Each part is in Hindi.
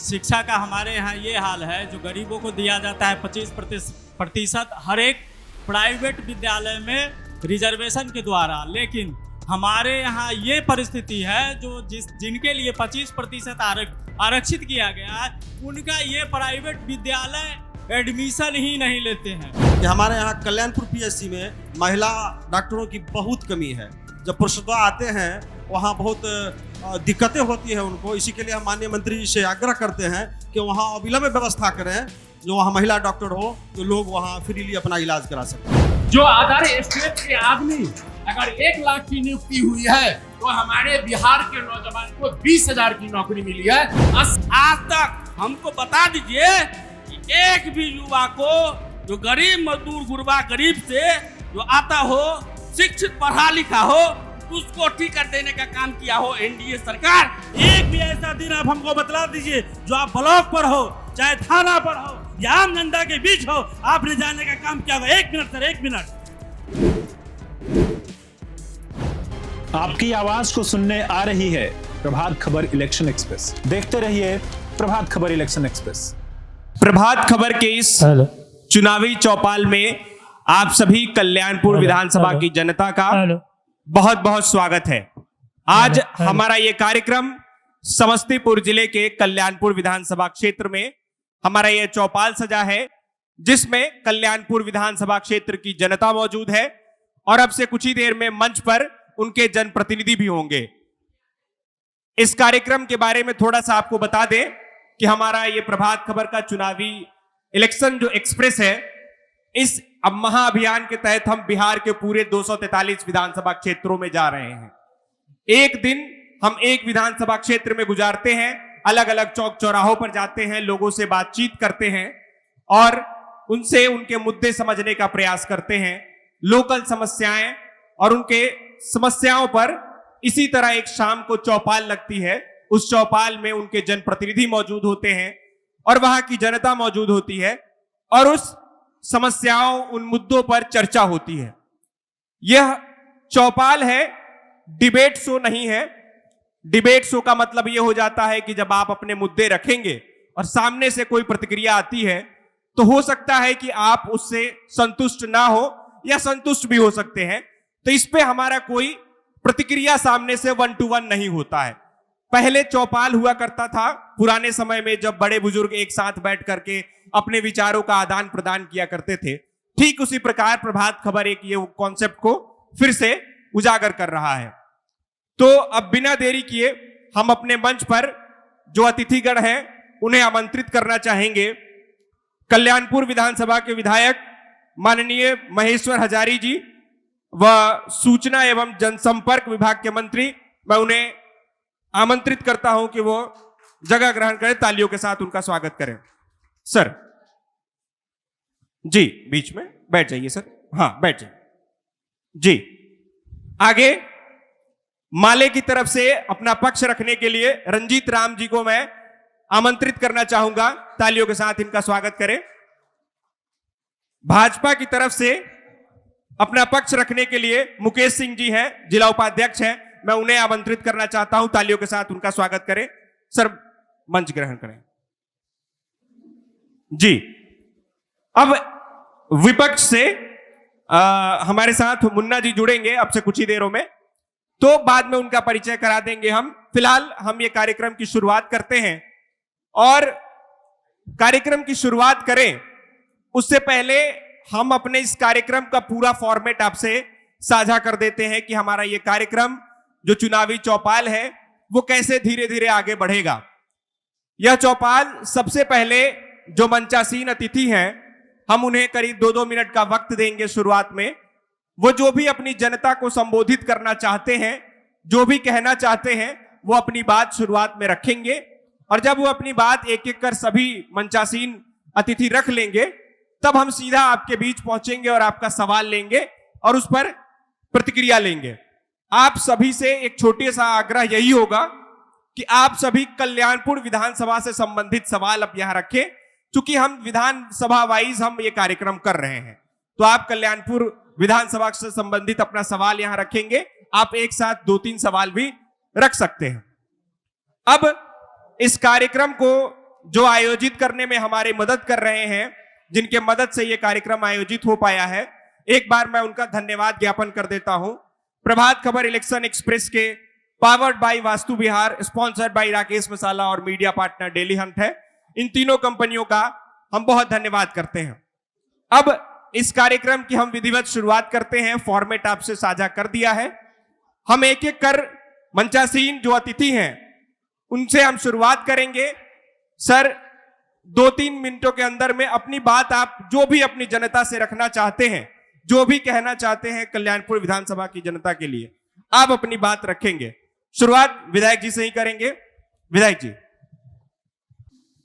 शिक्षा का हमारे यहाँ ये हाल है, जो गरीबों को दिया जाता है 25% हर एक प्राइवेट विद्यालय में रिजर्वेशन के द्वारा, लेकिन हमारे यहाँ ये परिस्थिति है जो जिनके लिए 25% आरक्षित किया गया है, उनका ये प्राइवेट विद्यालय एडमिशन ही नहीं लेते हैं। कि हमारे यहाँ कल्याणपुर पीएससी में महिला डॉक्टरों की बहुत कमी है। जब प्रसूता आते हैं वहाँ बहुत दिक्कतें होती है उनको। इसी के लिए हम माननीय मंत्री जी से आग्रह करते हैं कि वहाँ अविलंब व्यवस्था करें, जो वहाँ महिला डॉक्टर हो, जो लोग वहाँ फ्रीली अपना इलाज करा सकें। जो अदर स्टेट के आदमी अगर 1 लाख की नियुक्ति हुई है तो हमारे बिहार के नौजवान को 20,000 की नौकरी मिली है। आज तक हमको बता दीजिए कि एक भी युवा को, जो गरीब मजदूर गुरबा गरीब से जो आता हो, शिक्षित पढ़ा लिखा हो, उसको टिकट देने का काम किया हो एनडीए सरकार। एक भी ऐसा दिन आप हमको बतला दीजिए जो आप ब्लॉक पर हो, चाहे थाना पर हो या आम जनता के बीच हो, आपने जाने का काम किया होगा। 1 मिनट सर, 1 मिनट। आपकी आवाज को सुनने आ रही है प्रभात खबर इलेक्शन एक्सप्रेस। देखते रहिए प्रभात खबर इलेक्शन एक्सप्रेस। प्रभात खबर के इस चुनावी चौपाल में आप सभी कल्याणपुर विधानसभा की जनता का बहुत बहुत स्वागत है। आज हमारा ये कार्यक्रम समस्तीपुर जिले के कल्याणपुर विधानसभा क्षेत्र में हमारा ये चौपाल सजा है, जिसमें कल्याणपुर विधानसभा क्षेत्र की जनता मौजूद है और अब से कुछ ही देर में मंच पर उनके जनप्रतिनिधि भी होंगे। इस कार्यक्रम के बारे में थोड़ा सा आपको बता दें कि हमारा ये प्रभात खबर का चुनावी इलेक्शन जो एक्सप्रेस है, इस अब महाअभियान के तहत हम बिहार के पूरे 243 विधानसभा क्षेत्रों में जा रहे हैं। एक दिन हम एक विधानसभा क्षेत्र में गुजारते हैं, अलग अलग चौक चौराहों पर जाते हैं, लोगों से बातचीत करते हैं और उनसे उनके मुद्दे समझने का प्रयास करते हैं, लोकल समस्याएं और उनके समस्याओं पर। इसी तरह एक शाम को चौपाल लगती है, उस चौपाल में उनके जनप्रतिनिधि मौजूद होते हैं और वहां की जनता मौजूद होती है और उस समस्याओं, उन मुद्दों पर चर्चा होती है। यह चौपाल है, डिबेट शो नहीं है। डिबेट शो का मतलब यह हो जाता है कि जब आप अपने मुद्दे रखेंगे और सामने से कोई प्रतिक्रिया आती है तो हो सकता है कि आप उससे संतुष्ट ना हो या संतुष्ट भी हो सकते हैं। तो इस पे हमारा कोई प्रतिक्रिया सामने से 1 to 1 नहीं होता है। पहले चौपाल हुआ करता था पुराने समय में, जब बड़े बुजुर्ग एक साथ बैठ करके अपने विचारों का आदान प्रदान किया करते थे। ठीक उसी प्रकार प्रभात खबर एक ये कॉन्सेप्ट को फिर से उजागर कर रहा है। तो अब बिना देरी किए हम अपने मंच पर जो अतिथिगण हैं उन्हें आमंत्रित करना चाहेंगे। कल्याणपुर विधानसभा के विधायक माननीय महेश्वर हजारी जी व सूचना एवं जनसंपर्क विभाग के मंत्री, मैं उन्हें आमंत्रित करता हूं कि वो जगह ग्रहण करें। तालियों के साथ उनका स्वागत करें। सर जी, बीच में बैठ जाइए सर। हाँ, बैठ जाइए जी। आगे माले की तरफ से अपना पक्ष रखने के लिए रंजीत राम जी को मैं आमंत्रित करना चाहूंगा। तालियों के साथ इनका स्वागत करें। भाजपा की तरफ से अपना पक्ष रखने के लिए मुकेश सिंह जी हैं, जिला उपाध्यक्ष हैं, मैं उन्हें आमंत्रित करना चाहता हूं। तालियों के साथ उनका स्वागत करें। सर मंच ग्रहण करें जी। अब विपक्ष से हमारे साथ मुन्ना जी जुड़ेंगे अब से कुछ ही देरों में, तो बाद में उनका परिचय करा देंगे हम। फिलहाल हम ये कार्यक्रम की शुरुआत करते हैं और कार्यक्रम की शुरुआत करें उससे पहले हम अपने इस कार्यक्रम का पूरा फॉर्मेट आपसे साझा कर देते हैं कि हमारा ये कार्यक्रम जो चुनावी चौपाल है वो कैसे धीरे धीरे आगे बढ़ेगा। यह चौपाल सबसे पहले जो मंचासीन अतिथि हैं, हम उन्हें करीब 2-2 मिनट का वक्त देंगे शुरुआत में। वो जो भी अपनी जनता को संबोधित करना चाहते हैं, जो भी कहना चाहते हैं, वो अपनी बात शुरुआत में रखेंगे और जब वो अपनी बात एक एक कर सभी मंचासीन अतिथि रख लेंगे, तब हम सीधा आपके बीच पहुंचेंगे और आपका सवाल लेंगे और उस पर प्रतिक्रिया लेंगे। आप सभी से एक छोटे सा आग्रह यही होगा कि आप सभी कल्याणपुर विधानसभा से संबंधित सवाल अब यहां रखें, क्योंकि हम विधानसभा वाइज हम ये कार्यक्रम कर रहे हैं। तो आप कल्याणपुर विधानसभा से संबंधित अपना सवाल यहां रखेंगे। आप एक साथ 2-3 सवाल भी रख सकते हैं। अब इस कार्यक्रम को जो आयोजित करने में हमारे मदद कर रहे हैं, जिनके मदद से यह कार्यक्रम आयोजित हो पाया है, एक बार मैं उनका धन्यवाद ज्ञापन कर देता हूं। प्रभात खबर इलेक्शन एक्सप्रेस के powered by Vastu Vihar, sponsored by Rakesh Masala और मीडिया पार्टनर डेली हंट है, इन तीनों कंपनियों का हम बहुत धन्यवाद करते हैं। अब इस कार्यक्रम की हम विधिवत शुरुआत करते हैं। फॉर्मेट आपसे साझा कर दिया है। हम एक एक कर मंचासीन जो अतिथि हैं उनसे हम शुरुआत करेंगे। सर, 2-3 मिनटों के अंदर में अपनी बात आप जो भी अपनी जनता से रखना चाहते हैं, जो भी कहना चाहते हैं कल्याणपुर विधानसभा की जनता के लिए, आप अपनी बात रखेंगे। शुरुआत विधायक जी से ही करेंगे। विधायक जी।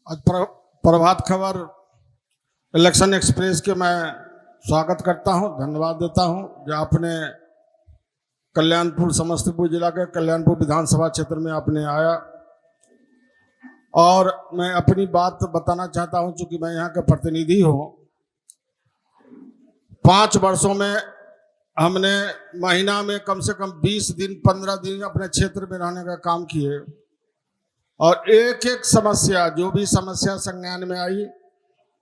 आज प्रभात खबर इलेक्शन एक्सप्रेस के मैं स्वागत करता हूं, धन्यवाद देता हूं जो आपने कल्याणपुर, समस्तीपुर जिला के कल्याणपुर विधानसभा क्षेत्र में आपने आया। और मैं अपनी बात बताना चाहता हूं, चूंकि मैं यहाँ का प्रतिनिधि हूं। 5 वर्षों में हमने महीना में कम से कम 20 दिन 15 दिन अपने क्षेत्र में रहने का काम किए और एक एक समस्या, जो भी समस्या संज्ञान में आई,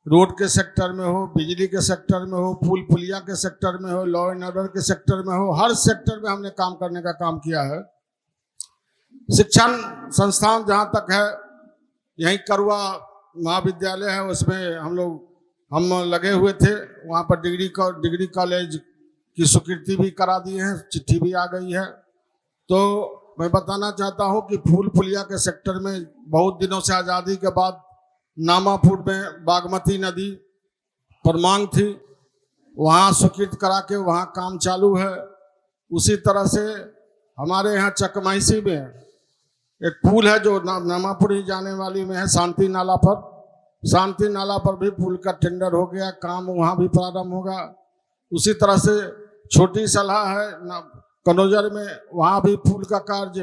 रोड के सेक्टर में हो, बिजली के सेक्टर में हो, पुल पुलिया के सेक्टर में हो, लॉ एंड ऑर्डर के सेक्टर में हो, हर सेक्टर में हमने काम करने का काम किया है। शिक्षण संस्थान जहाँ तक है, यहीं करुआ महाविद्यालय है, उसमें हम लगे हुए थे। वहाँ पर डिग्री कॉलेज की स्वीकृति भी करा दी है, चिट्ठी भी आ गई है। तो मैं बताना चाहता हूँ कि फूल पुलिया के सेक्टर में बहुत दिनों से आज़ादी के बाद नामापुर में बागमती नदी पर मांग थी, वहाँ स्वीकृत करा के वहाँ काम चालू है। उसी तरह से हमारे यहाँ चकमाइसी में एक पुल है जो नामापुर ही जाने वाली में है, शांति नाला पर भी पुल का टेंडर हो गया, काम वहाँ भी प्रारंभ होगा। उसी तरह से छोटी सलाह है कनौजर में, वहाँ भी पुल का कार्य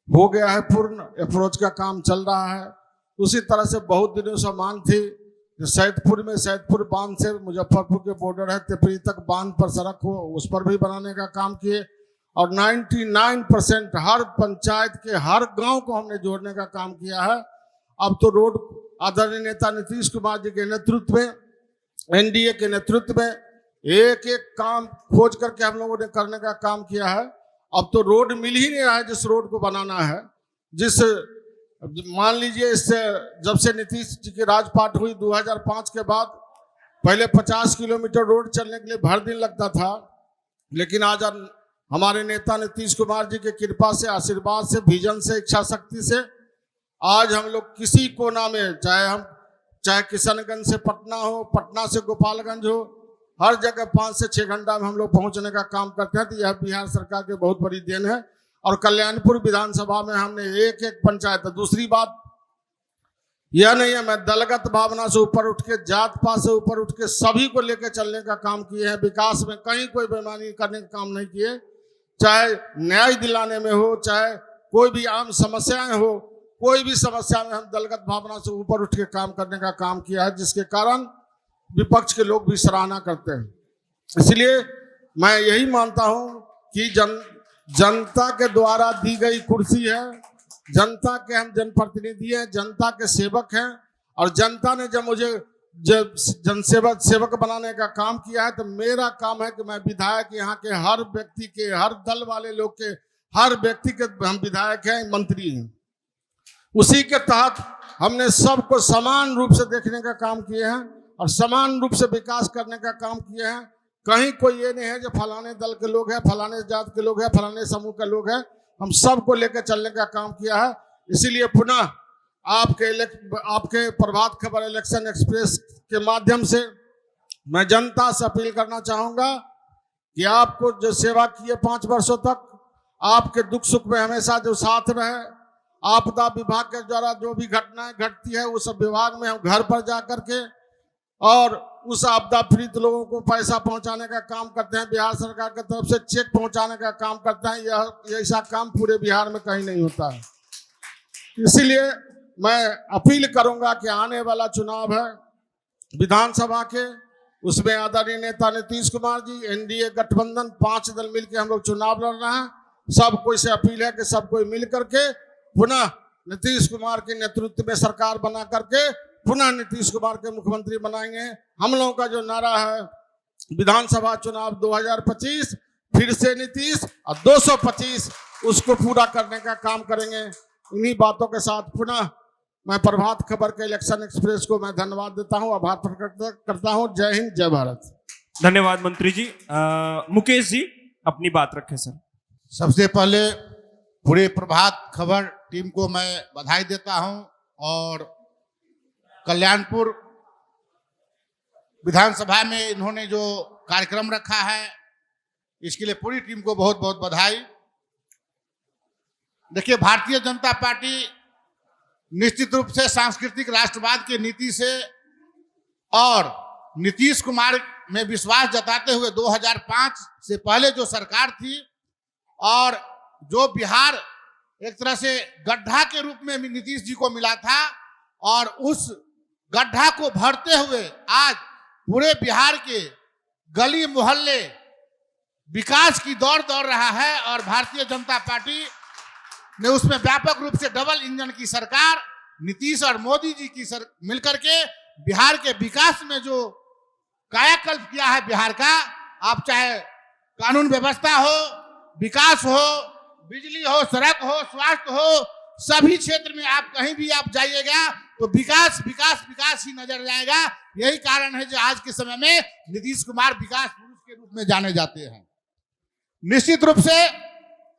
हो गया है पूर्ण, अप्रोच का काम चल रहा है। उसी तरह से बहुत दिनों से मांग थी सैदपुर बांध से मुजफ्फरपुर के बॉर्डर है, तिपरी तक बांध पर सड़क हो, उस पर भी बनाने का काम किए। और 99% हर पंचायत के हर गांव को हमने जोड़ने का काम किया है। अब तो रोड आदरणीय नेता नीतीश कुमार जी के नेतृत्व में, एनडीए के नेतृत्व में एक एक काम खोज करके हम लोगों ने करने का काम किया है। अब तो रोड मिल ही नहीं रहा है जिस रोड को बनाना है। मान लीजिए, इससे जब से नीतीश जी की राजपाट हुई 2005 के बाद, पहले 50 किलोमीटर रोड चलने के लिए भर दिन लगता था, लेकिन आज हमारे नेता नीतीश कुमार जी की कृपा से, आशीर्वाद से, विजन से, इच्छा शक्ति से आज हम लोग किसी कोना में, चाहे किशनगंज से पटना हो, पटना से गोपालगंज हो, हर जगह 5 से 6 घंटा में हम लोग पहुंचने का काम करते हैं। तो यह बिहार सरकार की बहुत बड़ी देन है। और कल्याणपुर विधानसभा में हमने एक एक पंचायत, दूसरी बात यह नहीं है, मैं दलगत भावना से ऊपर उठ के, जात पात से ऊपर उठ के सभी को लेकर चलने का काम किए हैं। विकास में कहीं कोई बेईमानी करने का काम नहीं किए, चाहे न्याय दिलाने में हो, चाहे कोई भी आम समस्याएं हो, कोई भी समस्या में हम दलगत भावना से ऊपर उठ के काम करने का काम किया है, जिसके कारण विपक्ष के लोग भी सराहना करते हैं। इसलिए मैं यही मानता हूं कि जनता के द्वारा दी गई कुर्सी है, जनता के हम जनप्रतिनिधि हैं, जनता के सेवक हैं। और जनता ने जब मुझे सेवक बनाने का काम किया है, तो मेरा काम है कि मैं विधायक, यहाँ के हर व्यक्ति के, हर दल वाले लोग के, हर व्यक्ति के हम विधायक हैं, मंत्री हैं। उसी के तहत हमने सबको समान रूप से देखने का काम किए हैं और समान रूप से विकास करने का काम किए हैं। कहीं कोई ये नहीं है जो फलाने दल के लोग हैं, फलाने जात के लोग हैं, फलाने समूह के लोग हैं। हम सबको लेकर चलने का काम किया है। इसीलिए पुनः आपके प्रभात खबर इलेक्शन एक्सप्रेस के माध्यम से मैं जनता से अपील करना चाहूँगा कि आपको जो सेवा की है 5 वर्षों तक, आपके दुख सुख में हमेशा जो साथ रहे। आपदा विभाग के द्वारा जो भी घटनाएं घटती है, उस विभाग में हम घर पर जा करके और उस आपदा पीड़ित लोगों को पैसा पहुंचाने का काम करते हैं। बिहार सरकार की तरफ से चेक पहुंचाने का काम करते हैं। यह ऐसा काम पूरे बिहार में कहीं नहीं होता है। इसीलिए मैं अपील करूंगा कि आने वाला चुनाव है विधानसभा के, उसमें आदरणीय नेता नीतीश कुमार जी, एनडीए गठबंधन 5 दल मिलकर हम लोग चुनाव लड़ रहे हैं। सब कोई से अपील है कि सब कोई मिल करके पुनः नीतीश कुमार के नेतृत्व में सरकार बना करके पुनः नीतीश कुमार के मुख्यमंत्री बनाएंगे। हम लोगों का जो नारा है विधानसभा चुनाव 2025 फिर से नीतीश और 225 उसको पूरा करने का काम करेंगे। इन्हीं बातों के साथ पुनः मैं प्रभात खबर के इलेक्शन एक्सप्रेस को मैं धन्यवाद देता हूं, आभार प्रकट करता हूं। जय हिंद, जय भारत। धन्यवाद मंत्री जी। मुकेश जी अपनी बात रखें सर। सबसे पहले पूरे प्रभात खबर टीम को मैं बधाई देता हूं और कल्याणपुर विधानसभा में इन्होंने जो कार्यक्रम रखा है इसके लिए पूरी टीम को बहुत बहुत बधाई। देखिए, भारतीय जनता पार्टी निश्चित रूप से सांस्कृतिक राष्ट्रवाद की नीति से और नीतीश कुमार में विश्वास जताते हुए 2005 से पहले जो सरकार थी और जो बिहार एक तरह से गड्ढा के रूप में नीतीश जी को मिला था और उस गड्ढा को भरते हुए आज पूरे बिहार के गली मोहल्ले विकास की दौड़ रहा है और भारतीय जनता पार्टी ने उसमें व्यापक रूप से डबल इंजन की सरकार नीतीश और मोदी जी की मिलकर के बिहार के विकास में जो कायाकल्प किया है बिहार का, आप चाहे कानून व्यवस्था हो, विकास हो, बिजली हो, सड़क हो, स्वास्थ्य हो, सभी क्षेत्र में आप कहीं भी आप जाइएगा तो विकास विकास विकास ही नजर आएगा। यही कारण है जो आज के समय में नीतीश कुमार विकास पुरुष के रूप में जाने जाते हैं। निश्चित रूप से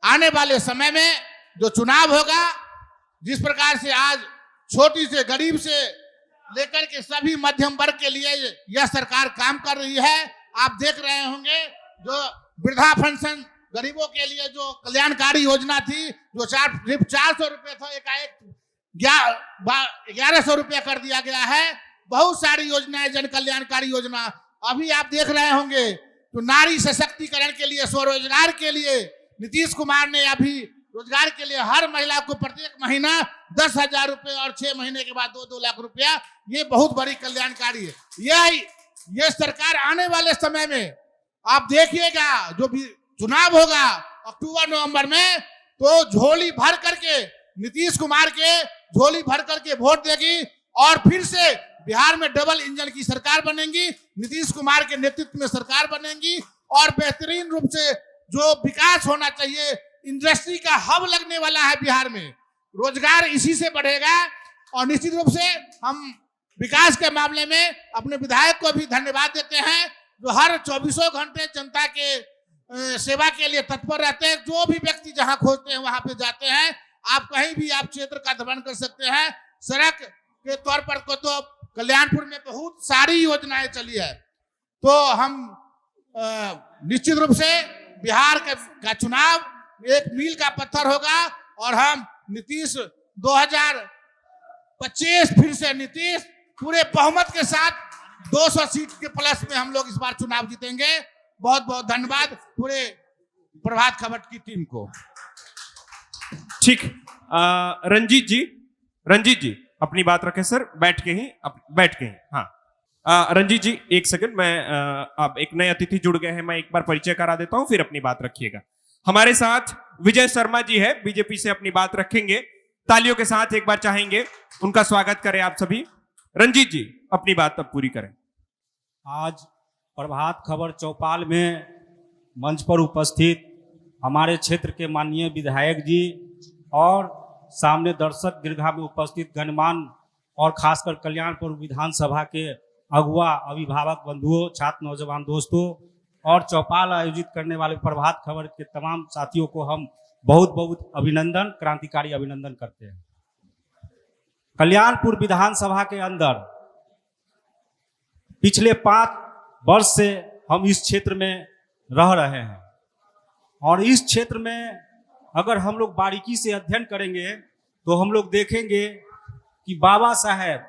आने वाले समय में जो चुनाव होगा, जिस प्रकार से आज छोटी से गरीब से लेकर के सभी मध्यम वर्ग के लिए यह सरकार काम कर रही है। आप देख रहे होंगे जो वृद्धा पेंशन गरीबों के लिए जो कल्याणकारी योजना थी, जो सिर्फ 400 रुपये था, एकाएक 1100 रुपया कर दिया गया है। बहुत सारी योजनाएं, जन कल्याणकारी योजना अभी आप देख रहे होंगे। तो नारी सशक्तिकरण के लिए, स्वरोजगार के लिए नीतीश कुमार ने अभी रोजगार के लिए हर महिला को प्रत्येक महीना 10,000 रुपये और 6 महीने के बाद 2-2 लाख रुपया, ये बहुत बड़ी कल्याणकारी है। यह सरकार आने वाले समय में आप देखिएगा, जो भी चुनाव होगा अक्टूबर-नवंबर में, तो झोली भर करके नीतीश कुमार के झोली भर करके वोट देगी और फिर से बिहार में डबल इंजन की सरकार बनेगी, नीतीश कुमार के नेतृत्व में सरकार बनेगी और बेहतरीन रूप से जो विकास होना चाहिए, इंडस्ट्री का हब लगने वाला है बिहार में, रोजगार इसी से बढ़ेगा। और निश्चित रूप से हम विकास के मामले में अपने विधायक को भी धन्यवाद देते हैं, जो हर 24 घंटे जनता के सेवा के लिए तत्पर रहते हैं। जो भी व्यक्ति जहां खोजते हैं वहां पे जाते हैं। आप कहीं भी आप क्षेत्र का भ्रमण कर सकते हैं। सड़क के तौर पर को तो कल्याणपुर में बहुत सारी योजनाएं चली है। तो हम निश्चित रूप से बिहार का चुनाव एक मील का पत्थर होगा और हम नीतीश 2025 फिर से नीतीश पूरे बहुमत के साथ 200 सीट के प्लस में हम लोग इस बार चुनाव जीतेंगे। बहुत बहुत धन्यवाद पूरे प्रभात खबर की टीम को। ठीक, रंजीत जी अपनी बात रखें सर, बैठ के ही। हाँ, रंजीत जी एक सेकंड, मैं अब एक नए अतिथि जुड़ गए हैं, मैं एक बार परिचय करा देता हूं, फिर अपनी बात रखिएगा। हमारे साथ विजय शर्मा जी है, बीजेपी से अपनी बात रखेंगे। तालियों के साथ एक बार चाहेंगे उनका स्वागत करें आप सभी। रंजीत जी अपनी बात अब पूरी करें। आज प्रभात खबर चौपाल में मंच पर उपस्थित हमारे क्षेत्र के माननीय विधायक जी और सामने दर्शक दीर्घा में उपस्थित गणमान्य और खासकर कल्याणपुर विधानसभा के अगुआ अभिभावक बंधुओं, छात्र नौजवान दोस्तों और चौपाल आयोजित करने वाले प्रभात खबर के तमाम साथियों को हम बहुत बहुत अभिनंदन, क्रांतिकारी अभिनंदन करते हैं। कल्याणपुर विधानसभा के अंदर पिछले 5 वर्ष से हम इस क्षेत्र में रह रहे हैं और इस क्षेत्र में अगर हम लोग बारीकी से अध्ययन करेंगे तो हम लोग देखेंगे कि बाबा साहेब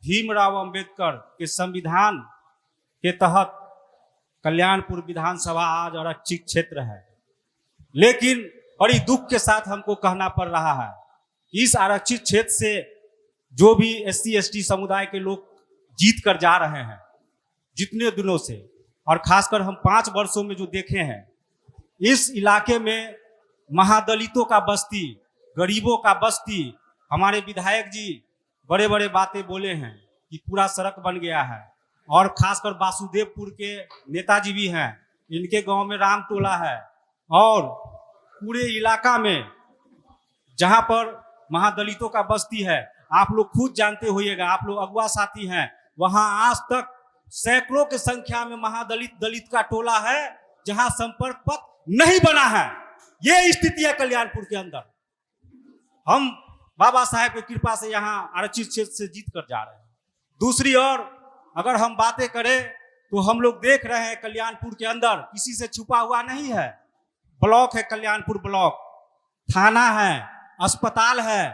भीमराव अंबेडकर के संविधान के तहत कल्याणपुर विधानसभा आज आरक्षित क्षेत्र है। लेकिन बड़ी दुख के साथ हमको कहना पड़ रहा है कि इस आरक्षित क्षेत्र से जो भी SC/ST समुदाय के लोग जीत कर जा रहे हैं जितने दिनों से, और खासकर हम 5 वर्षों में जो देखे हैं, इस इलाके में महादलितों का बस्ती, गरीबों का बस्ती हमारे विधायक जी बड़े बड़े बातें बोले हैं कि पूरा सड़क बन गया है, और खासकर वासुदेवपुर के नेताजी भी हैं, इनके गांव में राम टोला है, और पूरे इलाका में जहां पर महादलितों का बस्ती है, आप लोग खुद जानते होइएगा, आप लोग अगुआ साथी हैं, वहां आज तक सैकड़ों की संख्या में दलित का टोला है जहां संपर्क पथ नहीं बना है। ये स्थिति है कल्याणपुर के अंदर। हम बाबा साहेब की कृपा से यहाँ आरक्षित क्षेत्र से जीत कर जा रहे हैं। दूसरी ओर अगर हम बातें करें तो हम लोग देख रहे हैं कल्याणपुर के अंदर किसी से छुपा हुआ नहीं है। ब्लॉक है, कल्याणपुर ब्लॉक, थाना है, अस्पताल है।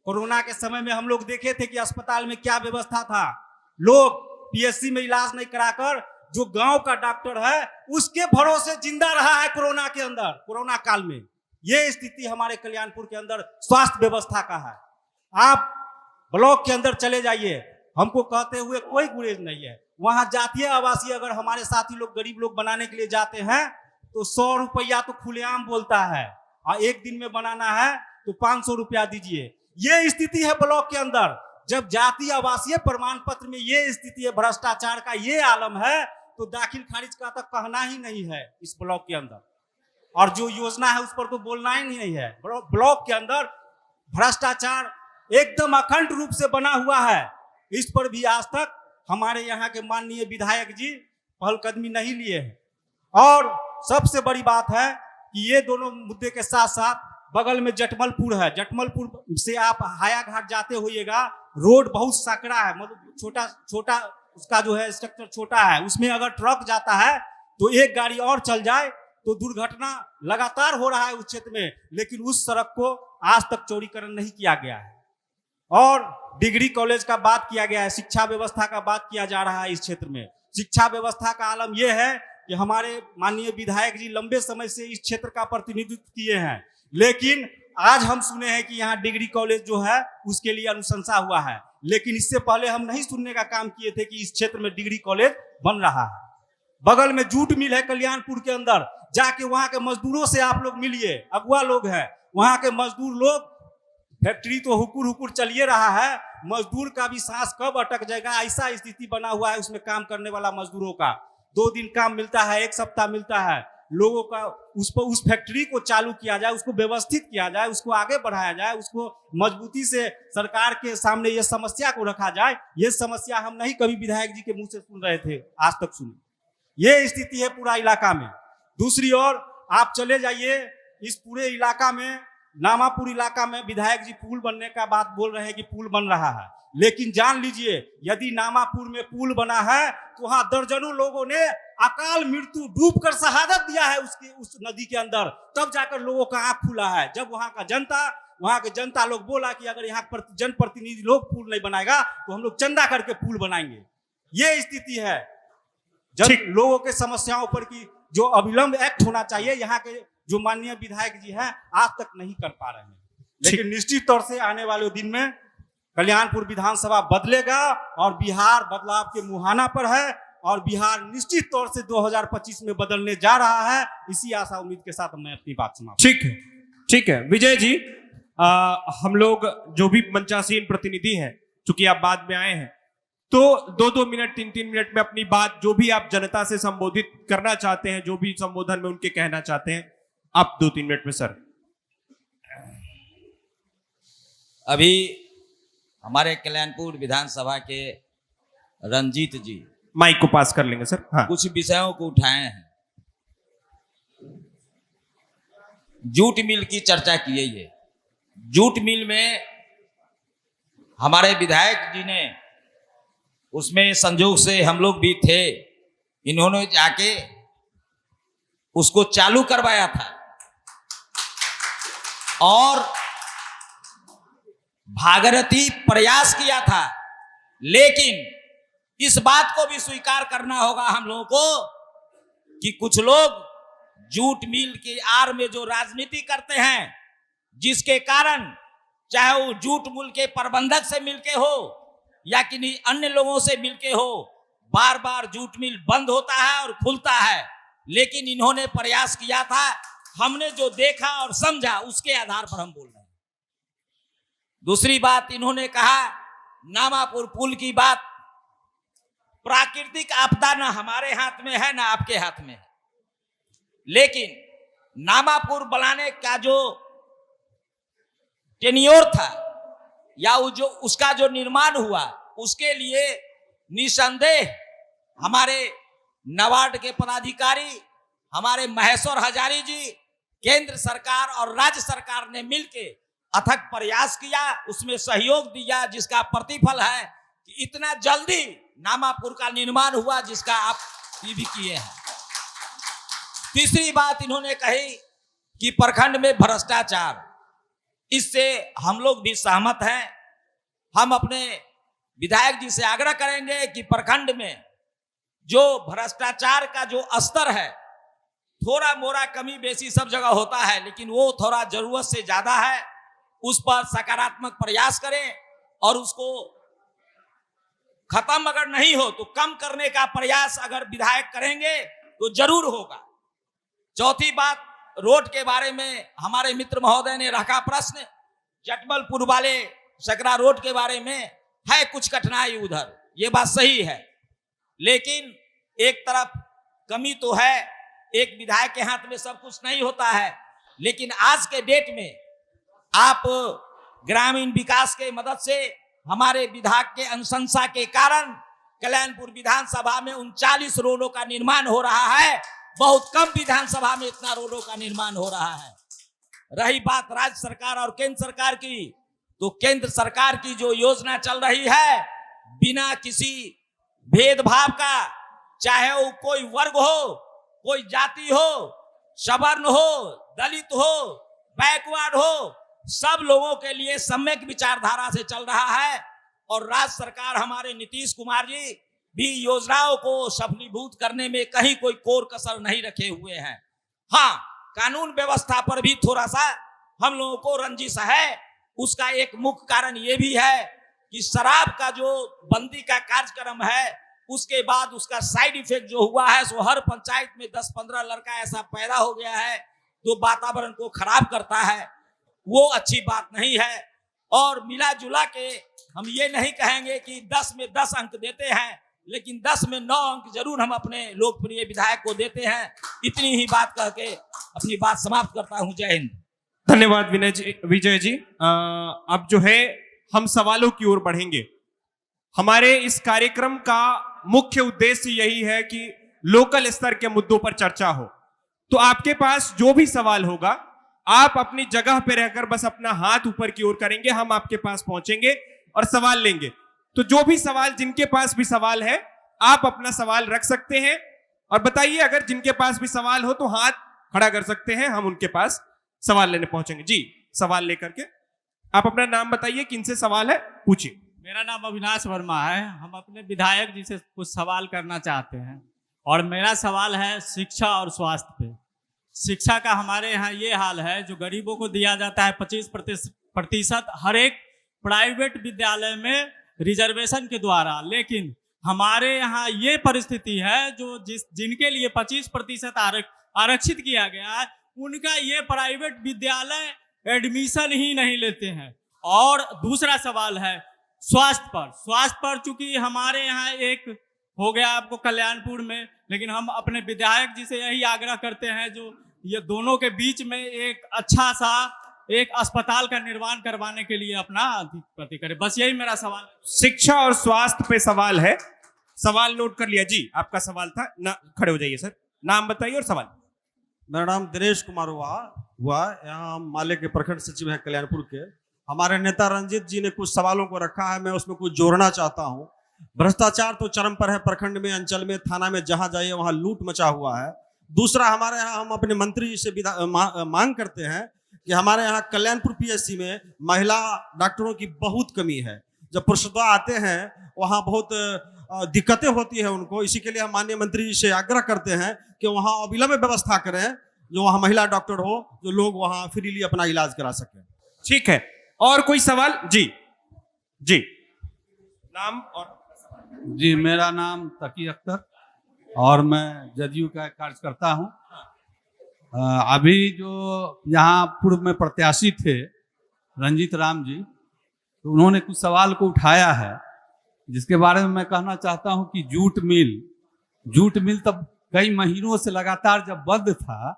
कोरोना के समय में हम लोग देखे थे कि अस्पताल में क्या व्यवस्था था। लोग पीएचसी में इलाज नहीं कराकर जो गांव का डॉक्टर है उसके भरोसे जिंदा रहा है कोरोना के अंदर, कोरोना काल में। ये स्थिति हमारे कल्याणपुर के अंदर स्वास्थ्य व्यवस्था का है। आप ब्लॉक के अंदर चले जाइए, हमको कहते हुए कोई गुरेज नहीं है। वहां जातीय आवासीय अगर हमारे साथी लोग गरीब लोग बनाने के लिए जाते हैं तो 100 रुपया तो खुलेआम बोलता है, और एक दिन में बनाना है तो 500 रुपया दीजिए। ये स्थिति है ब्लॉक के अंदर। जब जातीय आवासीय प्रमाण पत्र में ये स्थिति है, भ्रष्टाचार का ये आलम है, तो दाखिल खारिज का तो कहना ही नहीं है इस ब्लॉक के अंदर। और जो योजना है उस पर तो बोलना ही नहीं है। ब्लॉक के अंदर भ्रष्टाचार एकदम अखंड रूप से बना हुआ है। इस पर भी आज तक हमारे यहाँ के माननीय विधायक जी पहलकदमी नहीं लिए हैं। और सबसे बड़ी बात है कि ये दोनों मुद्दे के साथ साथ बगल में जटमलपुर है। जटमलपुर से आप हाया घाट जाते होइएगा, रोड बहुत सकरा है, मतलब छोटा छोटा उसका जो है स्ट्रक्चर छोटा है। उसमें अगर ट्रक जाता है तो एक गाड़ी और चल जाए तो दुर्घटना लगातार हो रहा है उस क्षेत्र में, लेकिन उस सड़क को आज तक चौड़ीकरण नहीं किया गया है। और डिग्री कॉलेज का बात किया गया है, शिक्षा व्यवस्था का बात किया जा रहा है इस क्षेत्र में। शिक्षा व्यवस्था का आलम यह है कि हमारे माननीय विधायक जी लंबे समय से इस क्षेत्र का प्रतिनिधित्व किए हैं, लेकिन आज हम सुने हैं कि यहाँ डिग्री कॉलेज जो है उसके लिए अनुशंसा हुआ है, लेकिन इससे पहले हम नहीं सुनने का काम किए थे कि इस क्षेत्र में डिग्री कॉलेज बन रहा है। बगल में जूट मिल है कल्याणपुर के अंदर, जाके वहां के मजदूरों से आप लोग मिलिए, अगुआ लोग हैं वहां के मजदूर लोग। फैक्ट्री तो हुकुर चलिए रहा है, मजदूर का भी सांस कब अटक जाएगा ऐसा स्थिति बना हुआ है उसमें काम करने वाला मजदूरों का। 2 दिन काम मिलता है, 1 सप्ताह मिलता है। लोगों का उस फैक्ट्री को चालू किया जाए, उसको व्यवस्थित किया जाए, उसको आगे बढ़ाया जाए, उसको मजबूती से सरकार के सामने ये समस्या को रखा जाए। ये समस्या हम नहीं कभी विधायक जी के मुंह से सुन रहे थे, आज तक सुनी। ये स्थिति है पूरा इलाका में। दूसरी ओर आप चले जाइए इस पूरे इलाका में, नामापुर इलाका में विधायक जी पुल बनने का बात बोल रहे हैं कि पुल बन रहा है, लेकिन जान लीजिए यदि नामापुर में पुल बना है तो वहां दर्जनों लोगों ने अकाल मृत्यु डूबकर शहादत दिया है उस नदी के अंदर, तब जाकर लोगों का आंख खुला है। जब वहां के जनता लोग बोला कि अगर यहाँ पर जनप्रतिनिधि लोग पुल नहीं बनाएगा तो हम लोग चंदा करके पुल बनाएंगे। ये स्थिति है। जब लोगों के समस्याओं पर की जो अविलंब एक्ट होना चाहिए, यहाँ के जो माननीय विधायक जी हैं आज तक नहीं कर पा रहे हैं। लेकिन निश्चित तौर से आने वाले दिन में कल्याणपुर विधानसभा बदलेगा और बिहार बदलाव के मुहाना पर है, और बिहार निश्चित तौर से 2025 में बदलने जा रहा है। इसी आशा उम्मीद के साथ मैं अपनी बात समाप्त। ठीक है विजय जी, हम लोग जो भी मंचासीन प्रतिनिधि हैं, चूंकि आप बाद में आए हैं, तो 2-2 मिनट 3-3 मिनट में अपनी बात जो भी आप जनता से संबोधित करना चाहते हैं, जो भी संबोधन में उनके कहना चाहते हैं, आप 2-3 मिनट में। सर, अभी हमारे कल्याणपुर विधानसभा के रंजीत जी माइक को पास कर लेंगे सर। हाँ, कुछ विषयों को उठाए हैं। जूट मिल की चर्चा की है। जूट मिल में हमारे विधायक जी ने, उसमें संजोग से हम लोग भी थे, इन्होंने जाके उसको चालू करवाया था और भागीरथी प्रयास किया था। लेकिन इस बात को भी स्वीकार करना होगा हम लोगों को कि कुछ लोग जूट मिल की आड़ में जो राजनीति करते हैं, जिसके कारण चाहे वो जूट मिल के प्रबंधक से मिलके हो या किन्हीं अन्य लोगों से मिलके हो, बार बार जूट मिल बंद होता है और खुलता है। लेकिन इन्होंने प्रयास किया था, हमने जो देखा और समझा उसके आधार पर हम बोल रहे हैं। दूसरी बात इन्होंने कहा नामापुर पुल की बात। प्राकृतिक आपदा ना हमारे हाथ में है ना आपके हाथ में है, लेकिन नामापुर बनाने का जो टेन्योर था या जो उसका जो निर्माण हुआ, उसके लिए निसंदेह हमारे नाबार्ड के पदाधिकारी, हमारे महेश्वर हजारी जी, केंद्र सरकार और राज्य सरकार ने मिलकर अथक प्रयास किया, उसमें सहयोग दिया, जिसका प्रतिफल है कि इतना जल्दी नामापुर का निर्माण हुआ, जिसका आप ये भी किए हैं। तीसरी बात इन्होंने कही कि प्रखंड में भ्रष्टाचार, इससे हम लोग भी सहमत हैं। हम अपने विधायक जी से आग्रह करेंगे कि प्रखंड में जो भ्रष्टाचार का जो स्तर है, थोड़ा मोड़ा कमी बेसी सब जगह होता है, लेकिन वो थोड़ा जरूरत से ज्यादा है, उस पर सकारात्मक प्रयास करें और उसको खत्म अगर नहीं हो तो कम करने का प्रयास अगर विधायक करेंगे तो जरूर होगा। चौथी बात, रोड के बारे में हमारे मित्र महोदय ने रखा प्रश्न, जटमलपुर वाले सकरा रोड के बारे में है कुछ कठिनाई उधर, ये बात सही है, लेकिन एक तरफ कमी तो है, एक विधायक के हाथ में सब कुछ नहीं होता है, लेकिन आज के डेट में आप ग्रामीण विकास के मदद से हमारे विधायक के अनुशंसा के कारण कल्याणपुर विधानसभा में 39 रोडों का निर्माण हो रहा है। बहुत कम विधानसभा में इतना रोडों का निर्माण हो रहा है। रही बात राज्य सरकार और केंद्र सरकार की, तो केंद्र सरकार की जो योजना चल रही है, बिना किसी भेदभाव का, चाहे वो कोई वर्ग हो, कोई जाति हो, सवर्ण हो, दलित हो, बैकवर्ड हो, सब लोगों के लिए सम्यक विचारधारा से चल रहा है। और राज्य सरकार हमारे नीतीश कुमार जी भी योजनाओं को सफलीभूत करने में कहीं कोई कोर कसर नहीं रखे हुए हैं। हाँ, कानून व्यवस्था पर भी थोड़ा सा हम लोगों को रंजिश है। उसका एक मुख्य कारण ये भी है कि शराब का जो बंदी का कार्यक्रम है, उसके बाद उसका साइड इफेक्ट जो हुआ है, सो हर पंचायत में 10-15 लड़का ऐसा पैदा हो गया है जो वातावरण को खराब करता है। वो अच्छी बात नहीं है। और मिला जुला के हम ये नहीं कहेंगे कि 10 में 10 अंक देते हैं, लेकिन 10 में 9 अंक जरूर हम अपने लोकप्रिय विधायक को देते हैं। इतनी ही बात कह के अपनी बात समाप्त करता हूं। जय हिंद। धन्यवाद विजय जी। अब जो है हम सवालों की ओर बढ़ेंगे। हमारे इस कार्यक्रम का मुख्य उद्देश्य यही है कि लोकल स्तर के मुद्दों पर चर्चा हो। तो आपके पास जो भी सवाल होगा, आप अपनी जगह पे रहकर बस अपना हाथ ऊपर की ओर करेंगे, हम आपके पास पहुंचेंगे और सवाल लेंगे। तो जो भी सवाल, जिनके पास भी सवाल है, आप अपना सवाल रख सकते हैं और बताइए। अगर जिनके पास भी सवाल हो तो हाथ खड़ा कर सकते हैं, हम उनके पास सवाल लेने पहुंचेंगे। जी, सवाल लेकर के आप अपना नाम बताइए, किनसे सवाल है पूछिए। मेरा नाम अविनाश वर्मा है। हम अपने विधायक जी से कुछ सवाल करना चाहते हैं और मेरा सवाल है शिक्षा और स्वास्थ्य पे। शिक्षा का हमारे यहाँ ये हाल है, जो गरीबों को दिया जाता है 25% हर एक प्राइवेट विद्यालय में रिजर्वेशन के द्वारा, लेकिन हमारे यहाँ ये परिस्थिति है जो जिनके लिए 25% आरक्षित किया गया है, उनका ये प्राइवेट विद्यालय एडमिशन ही नहीं लेते हैं। और दूसरा सवाल है स्वास्थ्य पर चूंकि हमारे यहाँ एक हो गया आपको कल्याणपुर में, लेकिन हम अपने विधायक जी से यही आग्रह करते हैं जो ये दोनों के बीच में एक अच्छा सा एक अस्पताल का निर्माण करवाने के लिए अपना प्रति करे। बस यही मेरा सवाल है। शिक्षा और स्वास्थ्य पे सवाल है। सवाल नोट कर लिया जी, आपका सवाल था ना। खड़े हो जाइए सर, नाम बताइए और सवाल। मेरा नाम दिनेश कुमार हुआ यहाँ माले के प्रखंड सचिव है कल्याणपुर के। हमारे नेता रंजीत जी ने कुछ सवालों को रखा है, मैं उसमें कुछ जोड़ना चाहता हूँ। भ्रष्टाचार तो चरम पर है प्रखंड में, अंचल में, थाना में, जहां जाइए वहां लूट मचा हुआ है। दूसरा, हमारे यहाँ हम अपने मंत्री जी से मांग करते हैं कि हमारे यहाँ कल्याणपुर पीएचसी में महिला डॉक्टरों की बहुत कमी है। जब प्रसूता आते हैं वहाँ बहुत दिक्कतें होती है उनको। इसी के लिए हम माननीय मंत्री जी से आग्रह करते हैं कि वहाँ अविलंब व्यवस्था करें, जो वहाँ महिला डॉक्टर हो, जो लोग वहाँ फ्रीली अपना इलाज करा सकें। ठीक है, और कोई सवाल? जी नाम और जी, मेरा नाम तकी अख्तर और मैं जदयू का कार्यकर्ता हूं। अभी जो यहाँ पूर्व में प्रत्याशी थे रंजीत राम जी, तो उन्होंने कुछ सवाल को उठाया है, जिसके बारे में मैं कहना चाहता हूं कि जूट मिल तब कई महीनों से लगातार जब बंद था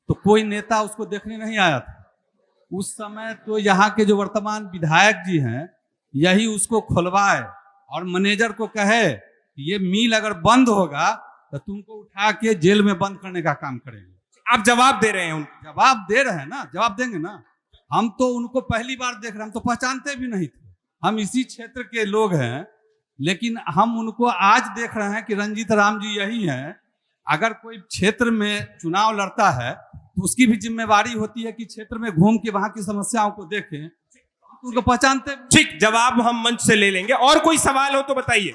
तो कोई नेता उसको देखने नहीं आया था। उस समय तो यहाँ के जो वर्तमान विधायक जी हैं यही उसको खुलवाए और मैनेजर को कहे कि ये मिल अगर बंद होगा तो तुमको उठा के जेल में बंद करने का काम करेंगे। आप जवाब दे रहे हैं उनको? जवाब दे रहे हैं ना, जवाब देंगे ना। हम तो उनको पहली बार देख रहे हैं, हम तो पहचानते भी नहीं थे। हम इसी क्षेत्र के लोग हैं, लेकिन हम उनको आज देख रहे हैं कि रंजीत राम जी यही हैं। अगर कोई क्षेत्र में चुनाव लड़ता है तो उसकी भी जिम्मेवारी होती है कि क्षेत्र में घूम के वहां की समस्याओं को देखें, उनको पहचानते। ठीक, जवाब हम मंच से ले लेंगे। और कोई सवाल हो तो बताइए।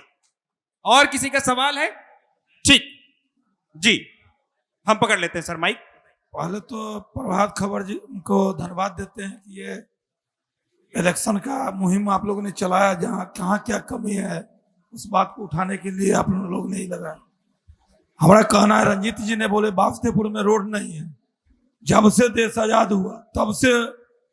और किसी का सवाल है? ठीक जी, हम पकड़ लेते हैं सर माइक। पहले तो प्रभात खबर जी को धन्यवाद देते हैं कि ये इलेक्शन का मुहिम आप लोगों ने चलाया, जहां कहाँ क्या कमी है उस बात को उठाने के लिए आप लोग नहीं लगाया। हमारा कहना है, रंजीत जी ने बोले बावस्तेपुर में रोड नहीं है। जब से देश आजाद हुआ तब से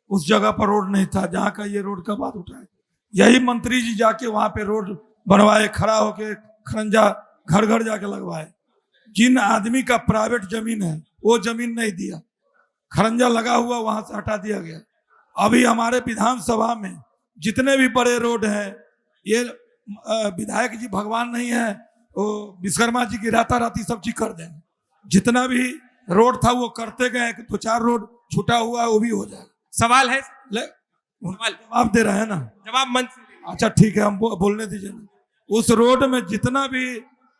उस जगह पर रोड नहीं था जहां का ये रोड का बात उठाए। यही मंत्री जी जाके वहां पे रोड बनवाए, खड़ा होके खरंजा घर घर जाके लगवाए। जिन आदमी का प्राइवेट जमीन है वो जमीन नहीं दिया, खरंजा लगा हुआ वहां से हटा दिया गया। अभी हमारे विधानसभा में जितने भी बड़े रोड हैं, ये विधायक जी भगवान नहीं है, वो विश्वकर्मा जी की राताराती सब चीज कर देंगे। जितना भी रोड था वो करते गए, 2-4 रोड छूटा हुआ है वो भी हो जाएगा। सवाल है? जवाब दे रहे हैं ना? जवाब मंच। अच्छा ठीक है, हम बोलने दीजिए। उस रोड में जितना भी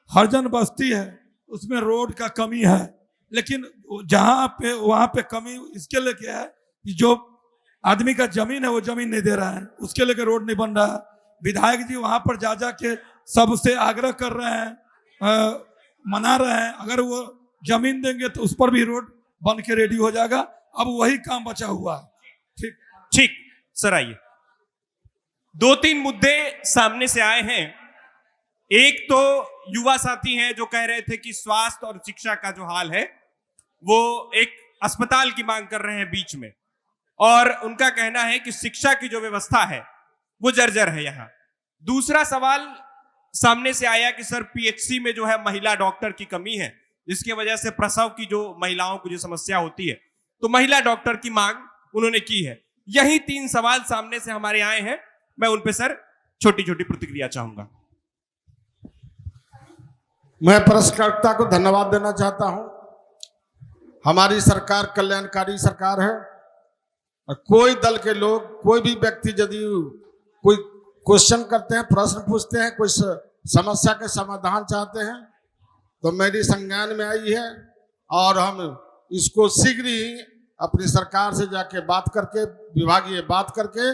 हरजन बस्ती है उसमें रोड का कमी है, लेकिन जहां पे वहां पे कमी इसके लिए क्या है कि जो आदमी का जमीन है वो जमीन नहीं दे रहा है, उसके लेके रोड नहीं बन रहा है। विधायक जी वहां पर जा के सबसे आग्रह कर रहे हैं, मना रहे हैं, अगर वो जमीन देंगे तो उस पर भी रोड बन के रेडी हो जाएगा। अब वही काम बचा हुआ है। ठीक सर, आइए। 2-3 मुद्दे सामने से आए हैं। एक तो युवा साथी हैं जो कह रहे थे कि स्वास्थ्य और शिक्षा का जो हाल है वो एक अस्पताल की मांग कर रहे हैं बीच में, और उनका कहना है कि शिक्षा की जो व्यवस्था है वो जर्जर है यहाँ। दूसरा सवाल सामने से आया कि सर पीएचसी में जो है महिला डॉक्टर की कमी है, जिसकी वजह से प्रसव की जो महिलाओं को जो समस्या होती है, तो महिला डॉक्टर की मांग उन्होंने की है। यही 3 सवाल सामने से हमारे आए हैं। मैं उन पे सर छोटी छोटी प्रतिक्रिया चाहूंगा। मैं प्रश्नकर्ता को धन्यवाद देना चाहता हूं। हमारी सरकार कल्याणकारी सरकार है, और कोई दल के लोग, कोई भी व्यक्ति यदि कोई क्वेश्चन करते हैं, प्रश्न पूछते हैं, कोई समस्या के समाधान चाहते हैं, तो मेरी संज्ञान में आई है, और हम इसको शीघ्र ही अपनी सरकार से जाके बात करके, विभागीय बात करके,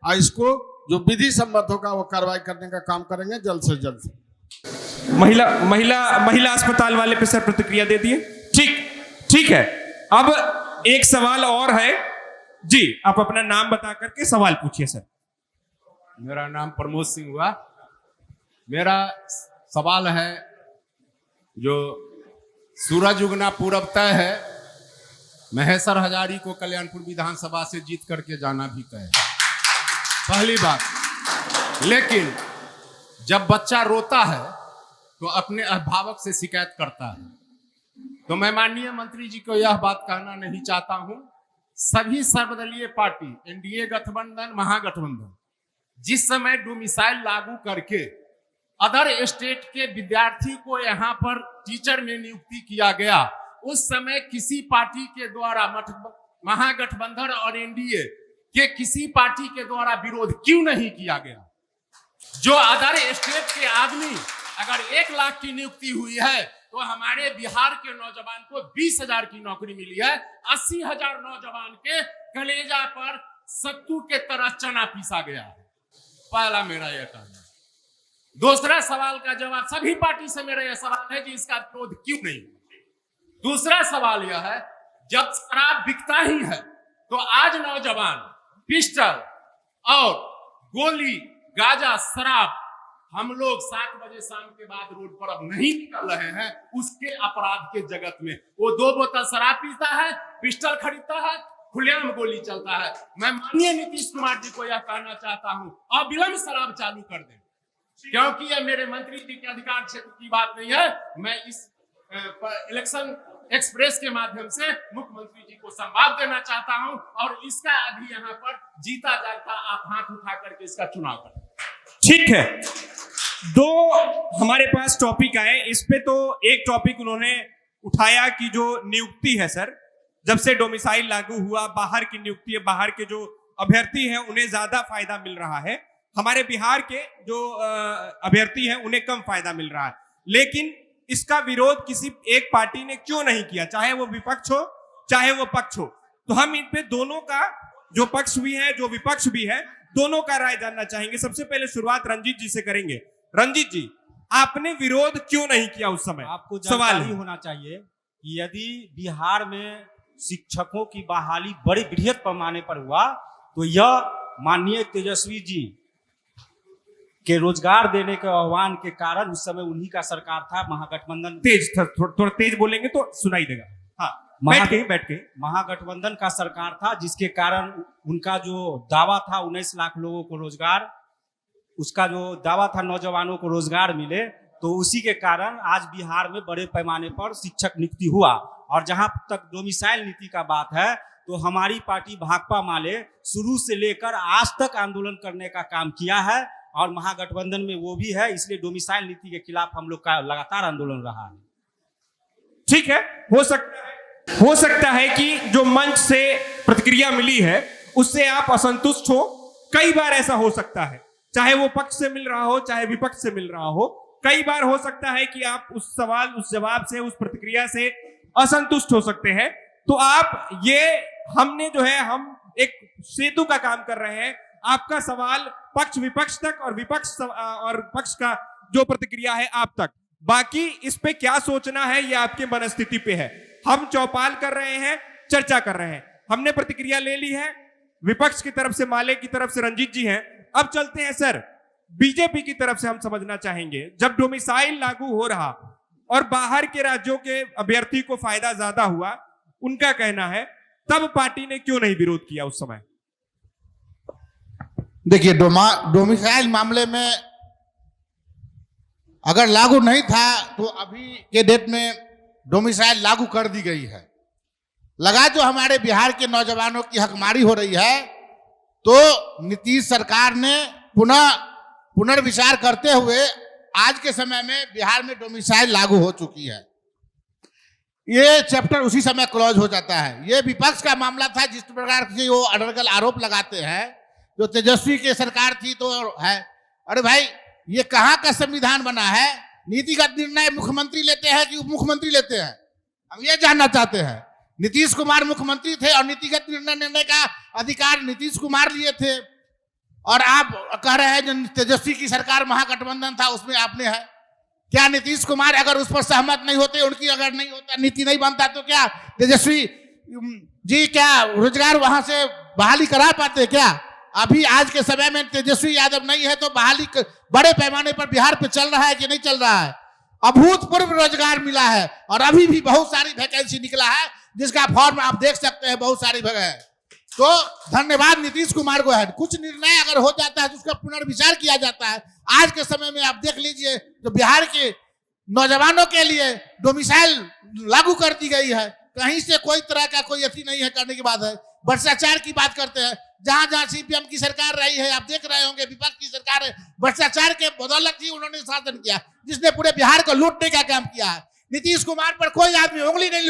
और इसको जो विधि सम्मत होगा वो कार्रवाई करने का काम करेंगे जल्द से जल्द। महिला अस्पताल वाले पे सर प्रतिक्रिया दे दिए। ठीक है। अब एक सवाल और है जी, आप अपना नाम बता करके सवाल पूछिए सर। मेरा नाम प्रमोद सिंह हुआ। मेरा सवाल है, जो सूरज उगना पूरब तय है, महेश्वर हजारी को कल्याणपुर विधानसभा से जीत करके जाना भी तय है, पहली बात। लेकिन जब बच्चा रोता है तो अपने अभिभावक से शिकायत करता है। तो मैं माननीय मंत्री जी को यह बात कहना नहीं चाहता हूं, सभी सर्वदलीय पार्टी, एनडीए गठबंधन, महागठबंधन, जिस समय डोमिसाइल लागू करके अदर स्टेट के विद्यार्थी को यहाँ पर टीचर में नियुक्ति किया गया, उस समय किसी पार्टी के द्वारा, महागठबंधन और एनडीए के किसी पार्टी के द्वारा विरोध क्यों नहीं किया गया? जो अदर स्टेट के आदमी, अगर 1 लाख की नियुक्ति हुई है तो हमारे बिहार के नौजवान को 20,000 की नौकरी मिली है। 80,000 नौजवान के कलेजा पर सत्तू के तरह चना पीसा गया है। पहला मेरा यह कहना है। दूसरा सवाल का जवाब, सभी पार्टी से मेरा यह सवाल है कि इसका विरोध क्यों नहीं? दूसरा सवाल यह है, जब शराब बिकता ही है तो आज नौजवान पिस्टल और गोली, गांजा, शराब, हम लोग 7 बजे शाम के बाद रोड पर अब नहीं निकल रहे हैं उसके अपराध के जगत में। वो 2 बोतल शराब पीता है, पिस्टल खरीदता है, खुलेआम गोली चलता है। मैं माननीय नीतीश कुमार जी को यह कहना चाहता हूं, अविलंब शराब चालू कर दें, क्योंकि यह मेरे मंत्री जी के अधिकार क्षेत्र की बात नहीं है। मैं इस इलेक्शन एक्सप्रेस के माध्यम से मुख्यमंत्री जी को संवाद देना चाहता हूं और इसका अभी यहाँ पर जीता जागता आप हाथ उठा करके इसका चुनाव करें। ठीक है, दो हमारे पास टॉपिक आए, इस पे तो एक टॉपिक उन्होंने उठाया कि जो नियुक्ति है सर, जब से डोमिसाइल लागू हुआ, बाहर की नियुक्ति है, बाहर के जो अभ्यर्थी हैं उन्हें ज्यादा फायदा मिल रहा है, हमारे बिहार के जो अभ्यर्थी हैं उन्हें कम फायदा मिल रहा है। लेकिन इसका विरोध किसी एक पार्टी ने क्यों नहीं किया, चाहे वो विपक्ष हो चाहे वो पक्ष हो। तो हम इन पे दोनों का, जो पक्ष भी है जो विपक्ष भी है, दोनों का राय जानना चाहेंगे। सबसे पहले शुरुआत रंजीत जी से करेंगे। रंजीत जी, आपने विरोध क्यों नहीं किया उस समय? आपको सवाल जानकारी होना चाहिए कि यदि बिहार में शिक्षकों की बहाली बड़े बृहद पैमाने पर हुआ तो यह माननीय तेजस्वी जी के रोजगार देने के आह्वान के कारण उस समय उन्हीं का सरकार था, महागठबंधन। तेज थोड़ा तेज बोलेंगे तो सुनाई देगा। हाँ, बैठ के। महागठबंधन का सरकार था, जिसके कारण उनका जो दावा था 19 लाख लोगों को रोजगार, उसका जो दावा था नौजवानों को रोजगार मिले, तो उसी के कारण आज बिहार में बड़े पैमाने पर शिक्षक नियुक्ति हुआ। और जहां तक डोमिसाइल नीति का बात है, तो हमारी पार्टी भाकपा माले शुरू से लेकर आज तक आंदोलन करने का काम किया है और महागठबंधन में वो भी है, इसलिए डोमिसाइल नीति के खिलाफ हम लोग का लगातार आंदोलन रहा है। ठीक है, हो सकता है कि जो मंच से प्रतिक्रिया मिली है उससे आप असंतुष्ट हो। कई बार ऐसा हो सकता है, चाहे वो पक्ष से मिल रहा हो चाहे विपक्ष से मिल रहा हो, कई बार हो सकता है कि आप उस सवाल, उस जवाब से, उस प्रतिक्रिया से असंतुष्ट हो सकते हैं। तो आप ये, हमने जो है, हम एक सेतु का काम कर रहे हैं। आपका सवाल पक्ष विपक्ष तक और विपक्ष और पक्ष का जो प्रतिक्रिया है आप तक, बाकी इस पे क्या सोचना है ये आपके मनस्थिति पे है। हम चौपाल कर रहे हैं, चर्चा कर रहे हैं, हमने प्रतिक्रिया ले ली है। विपक्ष की तरफ से माले की तरफ से रंजीत जी हैं। अब चलते हैं सर बीजेपी की तरफ से। हम समझना चाहेंगे, जब डोमिसाइल लागू हो रहा और बाहर के राज्यों के अभ्यर्थी को फायदा ज्यादा हुआ, उनका कहना है, तब पार्टी ने क्यों नहीं विरोध किया उस समय? देखिए, डोमिसाइल मामले में अगर लागू नहीं था तो अभी के डेट में डोमिसाइल लागू कर दी गई है। लगा जो हमारे बिहार के नौजवानों की हकमारी हो रही है, तो नीतीश सरकार ने पुनर्विचार करते हुए आज के समय में बिहार में डोमिसाइल लागू हो चुकी है। ये चैप्टर उसी समय क्लोज हो जाता है। ये विपक्ष का मामला था, जिस प्रकार से वो अड़गल आरोप लगाते हैं, जो तेजस्वी की सरकार थी तो है। अरे भाई, ये कहाँ का संविधान बना है? नीतिगत निर्णय मुख्यमंत्री लेते हैं कि उप मुख्यमंत्री लेते हैं? हम ये जानना चाहते हैं। नीतीश कुमार मुख्यमंत्री थे और नीतिगत निर्णय लेने का अधिकार नीतीश कुमार लिए थे, और आप कह रहे हैं जो तेजस्वी की सरकार महागठबंधन था उसमें आपने है। क्या नीतीश कुमार अगर उस पर सहमत नहीं होते, उनकी अगर नहीं होता, नीति नहीं बनता, तो क्या तेजस्वी जी क्या रोजगार वहां से बहाली करा पाते? क्या अभी आज के समय में तेजस्वी यादव नहीं है तो बहाली बड़े पैमाने पर बिहार पे चल रहा है कि नहीं चल रहा है? अभूतपूर्व रोजगार मिला है और अभी भी बहुत सारी वैकेंसी निकला है, जिसका फॉर्म आप देख सकते हैं, बहुत सारी जगह है। तो धन्यवाद नीतीश कुमार को है। कुछ निर्णय अगर हो जाता है तो उसका पुनर्विचार किया जाता है। आज के समय में आप देख लीजिए, तो बिहार के नौजवानों के लिए डोमिसाइल लागू कर दी गई है। कहीं से कोई तरह का कोई अति नहीं है करने की बात है। भ्रष्टाचार की बात करते हैं, जहां जहां सीपीएम की सरकार रही है, आप देख रहे होंगे विपक्ष की सरकार है, भ्रष्टाचार के बदौलत ही उन्होंने शासन किया, जिसने पूरे बिहार को लूटने का काम किया है। नीतीश कुमार पर कोई आदमी उंगली नहीं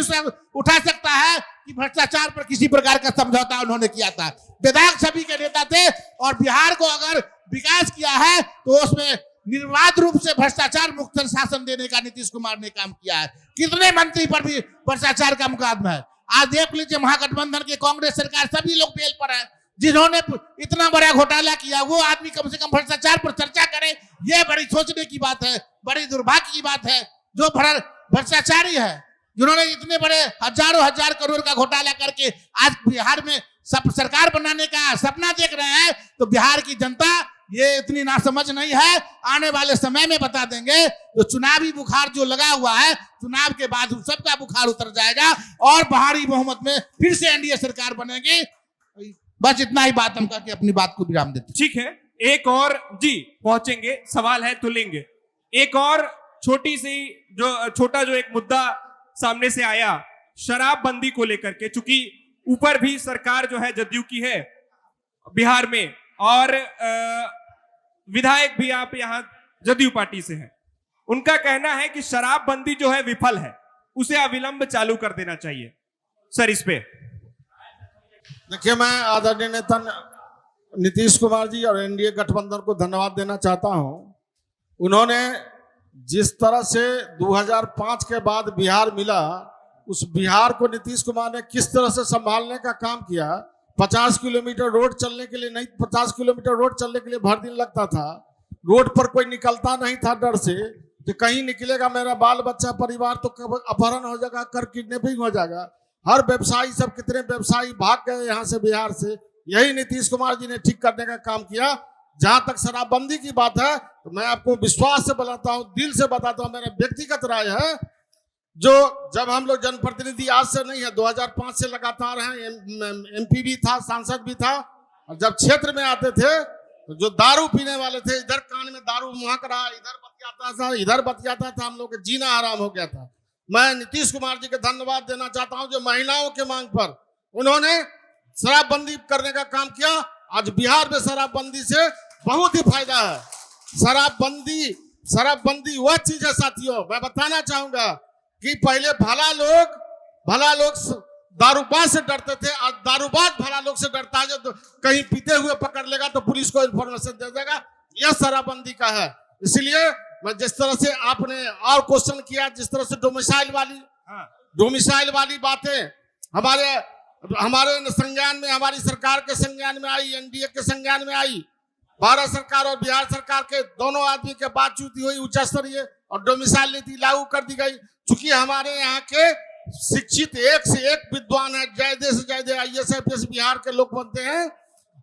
उठा सकता है कि भ्रष्टाचार पर किसी प्रकार का समझौता उन्होंने किया था। बेदाग छवि के नेता थे, और बिहार को अगर विकास किया है तो उसमें निर्बाध रूप से भ्रष्टाचार मुक्त शासन देने का नीतीश कुमार ने काम किया है। कितने मंत्री पर भी भ्रष्टाचार का मुकदमा है। आज देख लीजिए, महागठबंधन की कांग्रेस सरकार, सभी लोग बेल पर है। जिन्होंने इतना बड़ा घोटाला किया, वो आदमी कम से कम भ्रष्टाचार पर चर्चा करे, ये बड़ी सोचने की बात है, बड़ी दुर्भाग्य की बात है। जो भ्रष्टाचारी है, जिन्होंने इतने बड़े हजारों हजार करोड़ का घोटाला करके आज बिहार में सब सरकार बनाने का सपना देख रहे हैं, तो बिहार की जनता ये इतनी नासमझ नहीं है, आने वाले समय में बता देंगे। तो चुनावी बुखार जो लगा हुआ है, चुनाव के बाद उन सबका बुखार उतर जाएगा और भारी बहुमत में फिर से एनडीए सरकार बनेगी। बस इतना ही बात हम करके अपनी बात को विराम देते। ठीक है, एक और जी पहुंचेंगे, सवाल है तो लेंगे। एक और छोटा जो एक मुद्दा सामने से आया शराबबंदी को लेकर के, चूंकि ऊपर भी सरकार जो है जदयू की है बिहार में और विधायक भी आप यहाँ जदयू पार्टी से हैं, उनका कहना है कि शराबबंदी जो है विफल है, उसे अविलंब चालू कर देना चाहिए। सर इस पे देखिए, मैं आदरणीय नेता नीतीश कुमार जी और एनडीए गठबंधन को धन्यवाद देना चाहता हूं। उन्होंने जिस तरह से 2005 के बाद बिहार मिला, उस बिहार को नीतीश कुमार ने किस तरह से संभालने का काम किया। 50 किलोमीटर रोड चलने के लिए नहीं, 50 किलोमीटर रोड चलने के लिए भर दिन लगता था। रोड पर कोई निकलता नहीं था डर से कि कहीं निकलेगा मेरा बाल बच्चा परिवार तो अपहरण हो जाएगा, कर किडनैपिंग हो जाएगा। हर व्यवसायी सब कितने व्यवसायी भाग गए यहाँ से बिहार से। यही नीतीश कुमार जी ने ठीक करने का काम किया। जहां तक शराबबंदी की बात है तो मैं आपको विश्वास से बताता हूं, दिल से बताता हूं, मेरा व्यक्तिगत राय है, जो जब हम लोग जनप्रतिनिधि आज से नहीं है, 2005 से लगातार हैं, एमपी भी था, सांसद भी था, और जब क्षेत्र में आते थे तो जो दारू पीने वाले थे, इधर कान में दारू महक रहा, इधर बतियाता था, हम लोग का जीना आराम हो गया था। मैं नीतीश कुमार जी के धन्यवाद देना चाहता हूं, जो महिलाओं के मांग पर उन्होंने शराबबंदी करने का काम किया। आज बिहार में शराबबंदी से बहुत ही फायदा है। शराबबंदी वह चीज है साथियों, मैं बताना चाहूंगा कि पहले भला लोग दारूबाज से डरते थे, आज दारूबाज भला लोग से डरता है। जो कहीं पीते हुए पकड़ लेगा तो पुलिस को इन्फॉर्मेशन दे देगा, यह शराबबंदी का है। इसलिए मैं जिस तरह से आपने और क्वेश्चन किया, जिस तरह से डोमिसाइल वाली बातें हमारे संज्ञान में, हमारी सरकार के संज्ञान में आई, एनडीए के संज्ञान में आई, भारत सरकार और बिहार सरकार के दोनों आदमी के बातचीत हुई उच्च स्तरीय और डोमिसाइल नीति लागू कर दी गई। चूंकि हमारे यहाँ के शिक्षित एक से एक विद्वान है, ज्यादा से ज्यादा IAS IPS बिहार के लोग बनते हैं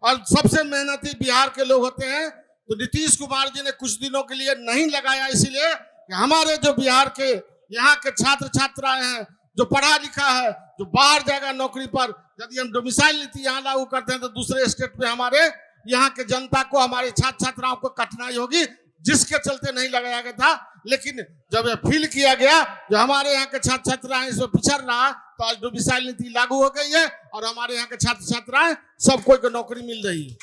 और सबसे मेहनती बिहार के लोग होते हैं। तो नीतीश कुमार जी ने कुछ दिनों के लिए नहीं लगाया, इसलिए कि हमारे जो बिहार के यहाँ के छात्र छात्राएं हैं, जो पढ़ा लिखा है, जो बाहर जाएगा नौकरी पर, यदि हम डोमिसाइल नीति यहाँ लागू करते हैं तो दूसरे स्टेट में हमारे यहाँ के जनता को, हमारे छात्र छात्राओं को कठिनाई होगी, जिसके चलते नहीं लगाया गया था। लेकिन जब यह फील किया गया जो हमारे यहाँ के छात्र छात्राएं इसमें पिछड़ रहा, तो आज डोमिसाइल नीति लागू हो गई है और हमारे यहाँ के छात्र छात्राएं सब कोई को नौकरी मिल रही है।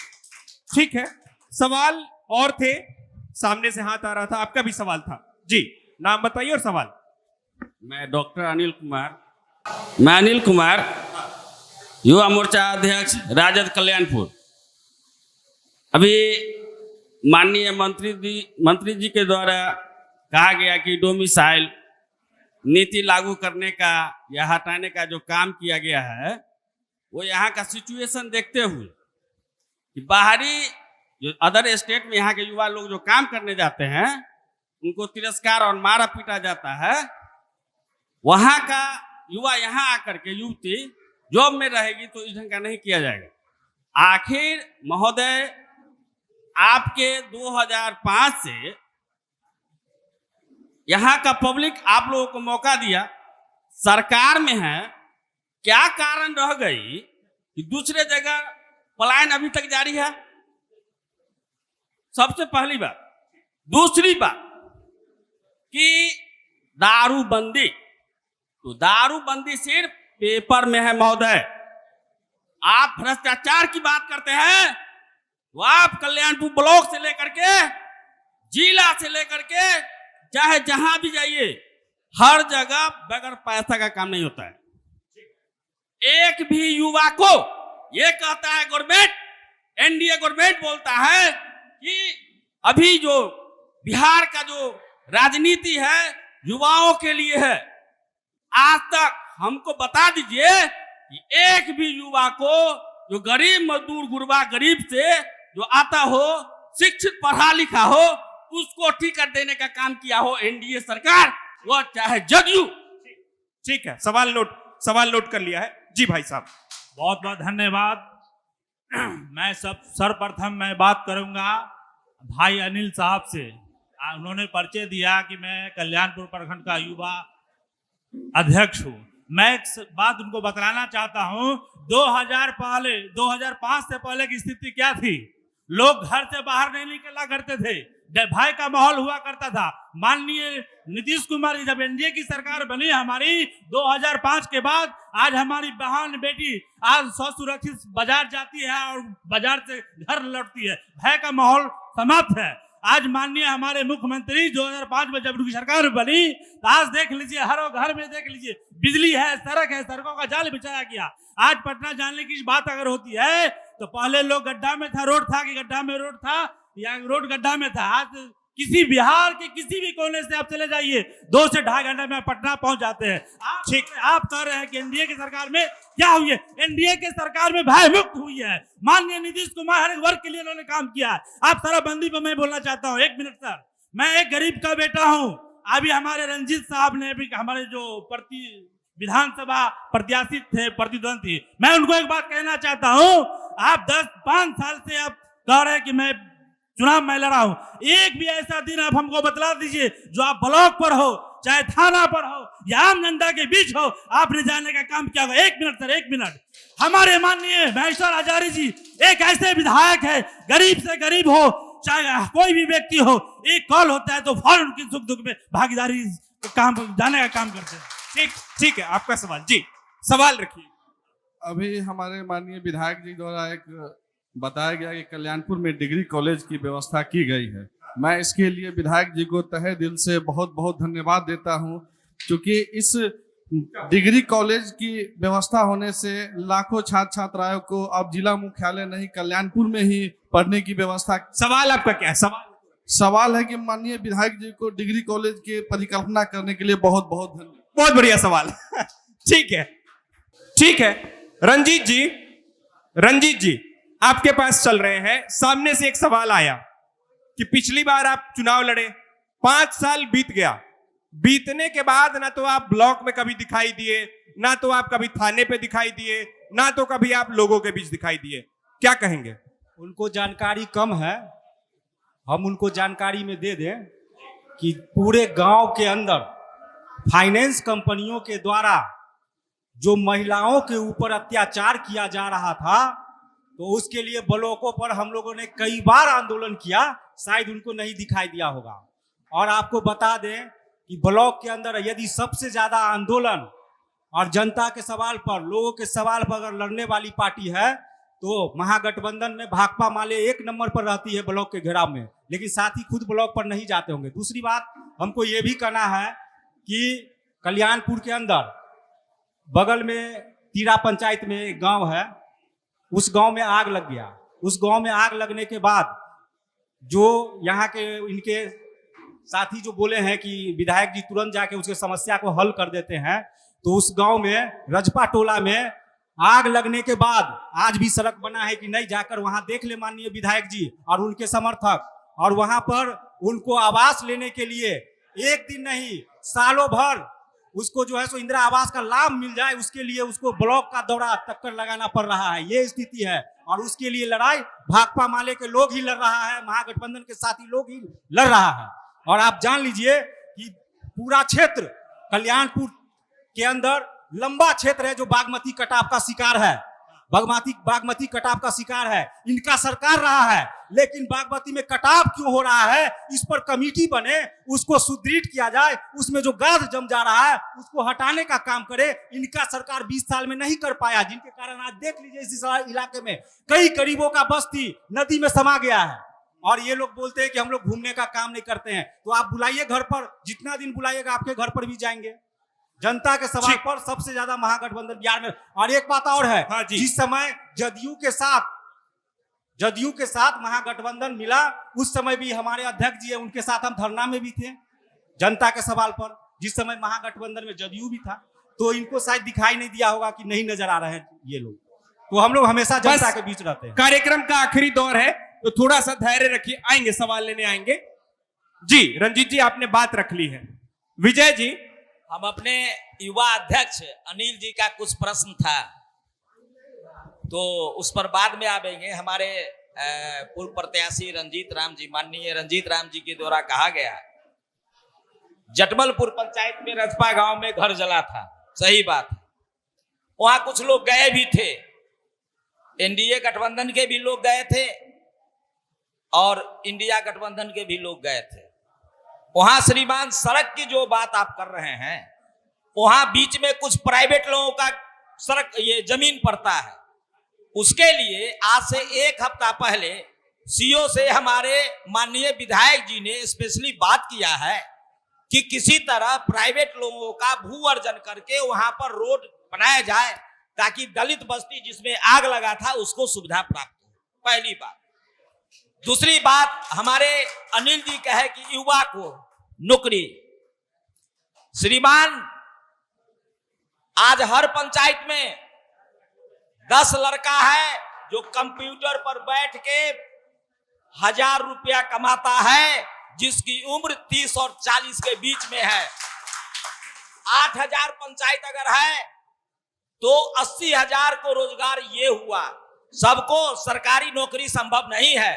ठीक है, सवाल और थे, सामने से हाथ आ रहा था, आपका भी सवाल था जी, नाम बताइए और सवाल। मैं डॉक्टर अनिल कुमार, युवा मोर्चा अध्यक्ष राजद कल्याणपुर। अभी माननीय मंत्री जी के द्वारा कहा गया कि डोमिसाइल नीति लागू करने का या हटाने का जो काम किया गया है, वो यहाँ का सिचुएशन देखते हुए कि बाहरी जो अदर स्टेट में यहाँ के युवा लोग जो काम करने जाते हैं उनको तिरस्कार और मारा पीटा जाता है, वहाँ का युवा यहाँ आकर के युवती जॉब में रहेगी तो इस ढंग का नहीं किया जाएगा। आखिर महोदय, आपके 2005 से यहाँ का पब्लिक आप लोगों को मौका दिया, सरकार में है, क्या कारण रह गई कि दूसरे जगह पलायन अभी तक जारी है? सबसे पहली बात। दूसरी बात कि दारूबंदी, तो दारूबंदी सिर्फ पेपर में है महोदय। आप भ्रष्टाचार की बात करते हैं तो आप कल्याणपुर ब्लॉक से लेकर के जिला से लेकर के चाहे जहां भी जाइए, हर जगह बगैर पैसा का काम नहीं होता है। एक भी युवा को ये कहता है गवर्नमेंट, एनडीए गवर्नमेंट बोलता है कि अभी जो बिहार का जो राजनीति है युवाओं के लिए है। आज तक हमको बता दीजिए कि एक भी युवा को, जो गरीब मजदूर गुरबा गरीब से जो आता हो, शिक्षित पढ़ा लिखा हो, उसको टिकट देने का काम किया हो एनडीए सरकार, वो चाहे जदयू। ठीक है, सवाल नोट कर लिया है जी। भाई साहब बहुत बहुत धन्यवाद। मैं सर्वप्रथम मैं बात करूंगा भाई अनिल साहब से उन्होंने परिचय दिया कि मैं कल्याणपुर प्रखंड का युवा अध्यक्ष हूँ। मैं एक बात उनको बतलाना चाहता हूँ, 2005 से पहले की स्थिति क्या थी? लोग घर से बाहर नहीं निकला करते थे, भय का माहौल हुआ करता था। माननीय नीतीश कुमार जी जब एनडीए की सरकार बनी हमारी 2005 के बाद, आज हमारी बहन बेटी आज सुरक्षित बाजार जाती है और बाजार से घर लौटती है। भय का माहौल समाप्त है। आज माननीय हमारे मुख्यमंत्री 2005 में जब उनकी सरकार बनी तो आज देख लीजिए, हर घर में देख लीजिए बिजली है, सड़क है, सड़कों का जाल बिछाया गया। आज पटना जाने की बात अगर होती है तो पहले लोग गड्ढा में था, रोड था कि गड्ढा में रोड था या रोड गड्ढा में था। आज किसी बिहार के किसी भी कोने से आप चले जाइए, 2 से 2.5 घंटे में पटना पहुंच जाते हैं। आप कह रहे हैं कि एनडीए की सरकार में क्या हुई है? एनडीए की सरकार में भय मुक्त हुई है। माननीय नीतीश कुमार हर एक वर्ग के लिए उन्होंने काम किया है। आप शराबबंदी पर मैं बोलना चाहता हूँ, 1 मिनट सर। मैं एक गरीब का बेटा हूँ। अभी हमारे रंजीत साहब ने भी, हमारे जो विधानसभा प्रत्याशी थे, प्रतिद्वंदी, मैं उनको एक बात कहना चाहता हूँ। आप 5 साल से आप कह रहे हैं कि मैं चुनाव में लड़ा हूं। एक भी ऐसा दिन आप हमको बतला दीजिए जो आप ब्लॉक पर हो, चाहे थाना पर हो या आम जनता के बीच हो, आपने जाने का काम किया होगा। 1 मिनट सर, 1 मिनट। हमारे माननीय महेश्वर हजारी जी एक ऐसे विधायक है, गरीब से गरीब हो, चाहे कोई भी व्यक्ति हो, एक कॉल होता है तो फौरन उनकी सुख दुख में भागीदारी काम जाने का काम करते हैं। ठीक है, आपका सवाल जी, सवाल रखिए। अभी हमारे माननीय विधायक जी द्वारा एक बताया गया कि कल्याणपुर में डिग्री कॉलेज की व्यवस्था की गई है। मैं इसके लिए विधायक जी को तहे दिल से बहुत बहुत धन्यवाद देता हूं, क्योंकि इस डिग्री कॉलेज की व्यवस्था होने से लाखों छात्र छात्राओं को अब जिला मुख्यालय नहीं कल्याणपुर में ही पढ़ने की व्यवस्था। सवाल आपका क्या है? सवाल है कि माननीय विधायक जी को डिग्री कॉलेज की परिकल्पना करने के लिए बहुत बहुत धन्यवाद। बहुत बढ़िया सवाल। ठीक है रंजीत जी आपके पास चल रहे हैं। सामने से एक सवाल आया कि पिछली बार आप चुनाव लड़े, 5 साल बीत गया, बीतने के बाद ना तो आप ब्लॉक में कभी दिखाई दिए, ना तो आप कभी थाने पे दिखाई दिए, ना तो कभी आप लोगों के बीच दिखाई दिए। क्या कहेंगे? उनको जानकारी कम है, हम उनको जानकारी में दे दें कि पूरे गांव के अंदर फाइनेंस कंपनियों के द्वारा जो महिलाओं के ऊपर अत्याचार किया जा रहा था, तो उसके लिए ब्लॉकों पर हम लोगों ने कई बार आंदोलन किया, शायद उनको नहीं दिखाई दिया होगा। और आपको बता दें कि ब्लॉक के अंदर यदि सबसे ज्यादा आंदोलन और जनता के सवाल पर, लोगों के सवाल पर अगर लड़ने वाली पार्टी है तो महागठबंधन में भाकपा माले 1 नंबर पर रहती है ब्लॉक के घेराव में, लेकिन साथ ही खुद ब्लॉक पर नहीं जाते होंगे। दूसरी बात हमको ये भी कहना है कि कल्याणपुर के अंदर बगल में तीरा पंचायत में एक गांव है, उस गांव में आग लग गया। उस गांव में आग लगने के बाद जो यहाँ के इनके साथी जो बोले हैं कि विधायक जी तुरंत जाके उसके समस्या को हल कर देते हैं, तो उस गांव में रजपा टोला में आग लगने के बाद आज भी सड़क बना है कि नहीं, जाकर वहां देख ले माननीय विधायक जी और उनके समर्थक, और वहां पर उनको आवास लेने के लिए 1 दिन नहीं सालों भर उसको जो है सो इंदिरा आवास का लाभ मिल जाए, उसके लिए उसको ब्लॉक का दौरा चक्कर लगाना पड़ रहा है। ये स्थिति है और उसके लिए लड़ाई भाकपा माले के लोग ही लड़ रहा है, महागठबंधन के साथी लोग ही लड़ रहा है। और आप जान लीजिए कि पूरा क्षेत्र कल्याणपुर के अंदर लंबा क्षेत्र है जो बागमती कटाव का शिकार है, बागमती कटाव का शिकार है। इनका सरकार रहा है, लेकिन बागमती में कटाव क्यों हो रहा है, इस पर कमेटी बने, उसको सुदृढ़ किया जाए, उसमें जो गाद जम जा रहा है उसको हटाने का काम करे। इनका सरकार 20 साल में नहीं कर पाया, जिनके कारण आज देख लीजिए इस इलाके में कई गरीबों का बस्ती नदी में समा गया है। और ये लोग बोलते हैं कि हम लोग घूमने का काम नहीं करते हैं, तो आप बुलाइए घर पर, जितना दिन बुलाइएगा आपके घर पर भी जाएंगे। जनता के सवाल पर सबसे ज्यादा महागठबंधन बिहार में। और एक बात और है, जिस समय जदयू के साथ महागठबंधन मिला, उस समय भी हमारे अध्यक्ष जी है, उनके साथ हम धरना में भी थे जनता के सवाल पर। जिस समय महागठबंधन में जदयू भी था, तो इनको शायद दिखाई नहीं दिया होगा कि नहीं नजर आ रहे हैं ये लोग। तो हम लोग हमेशा जनता के बीच रहते हैं। कार्यक्रम का आखिरी दौर है, तो थोड़ा सा धैर्य रखिए, आएंगे सवाल लेने आएंगे। जी रंजीत जी आपने बात रख ली है। विजय जी, हम अपने युवा अध्यक्ष अनिल जी का कुछ प्रश्न था, तो उस पर बाद में आवेंगे। हमारे पूर्व प्रत्याशी रंजीत राम जी, माननीय रंजीत राम जी के द्वारा कहा गया, जटमलपुर पंचायत में रथपा गांव में घर जला था, सही बात है। वहां कुछ लोग गए भी थे, एनडीए गठबंधन के भी लोग गए थे और इंडिया गठबंधन के भी लोग गए थे। वहां श्रीमान सड़क की जो बात आप कर रहे हैं, वहां बीच में कुछ प्राइवेट लोगों का सड़क ये जमीन पड़ता है, उसके लिए आज से 1 हफ्ता पहले सीओ से हमारे माननीय विधायक जी ने स्पेशली बात किया है कि किसी तरह प्राइवेट लोगों का भू अर्जन करके वहां पर रोड बनाया जाए ताकि दलित बस्ती जिसमें आग लगा था उसको सुविधा प्राप्त हो। पहली बात। दूसरी बात, हमारे अनिल जी कहे कि युवा को नौकरी, श्रीमान आज हर पंचायत में 10 लड़का है जो कंप्यूटर पर बैठ के 1000 रुपया कमाता है, जिसकी उम्र 30 और 40 के बीच में है। 8000 पंचायत अगर है तो 80,000 को रोजगार ये हुआ। सबको सरकारी नौकरी संभव नहीं है।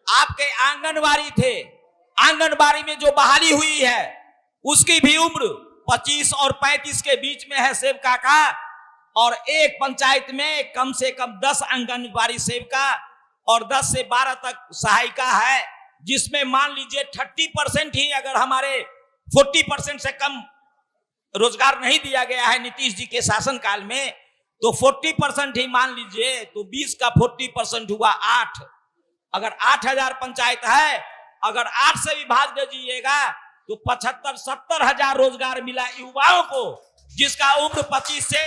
आपके आंगनबाड़ी थे, आंगनबाड़ी में जो बहाली हुई है उसकी भी उम्र 25 और 35 के बीच में है सेविका का, और एक पंचायत में कम से कम 10 आंगनबाड़ी सेविका और 10 से 12 तक सहायिका है, जिसमें मान लीजिए 30% ही, अगर हमारे 40% से कम रोजगार नहीं दिया गया है नीतीश जी के शासनकाल में, तो 40% ही मान लीजिए, तो 20 का 40% हुआ 8। अगर 8000 पंचायत है, अगर 8 से भी भाग दीजिएगा तो 75-70 हजार रोजगार मिला युवाओं को, जिसका उम्र 25 से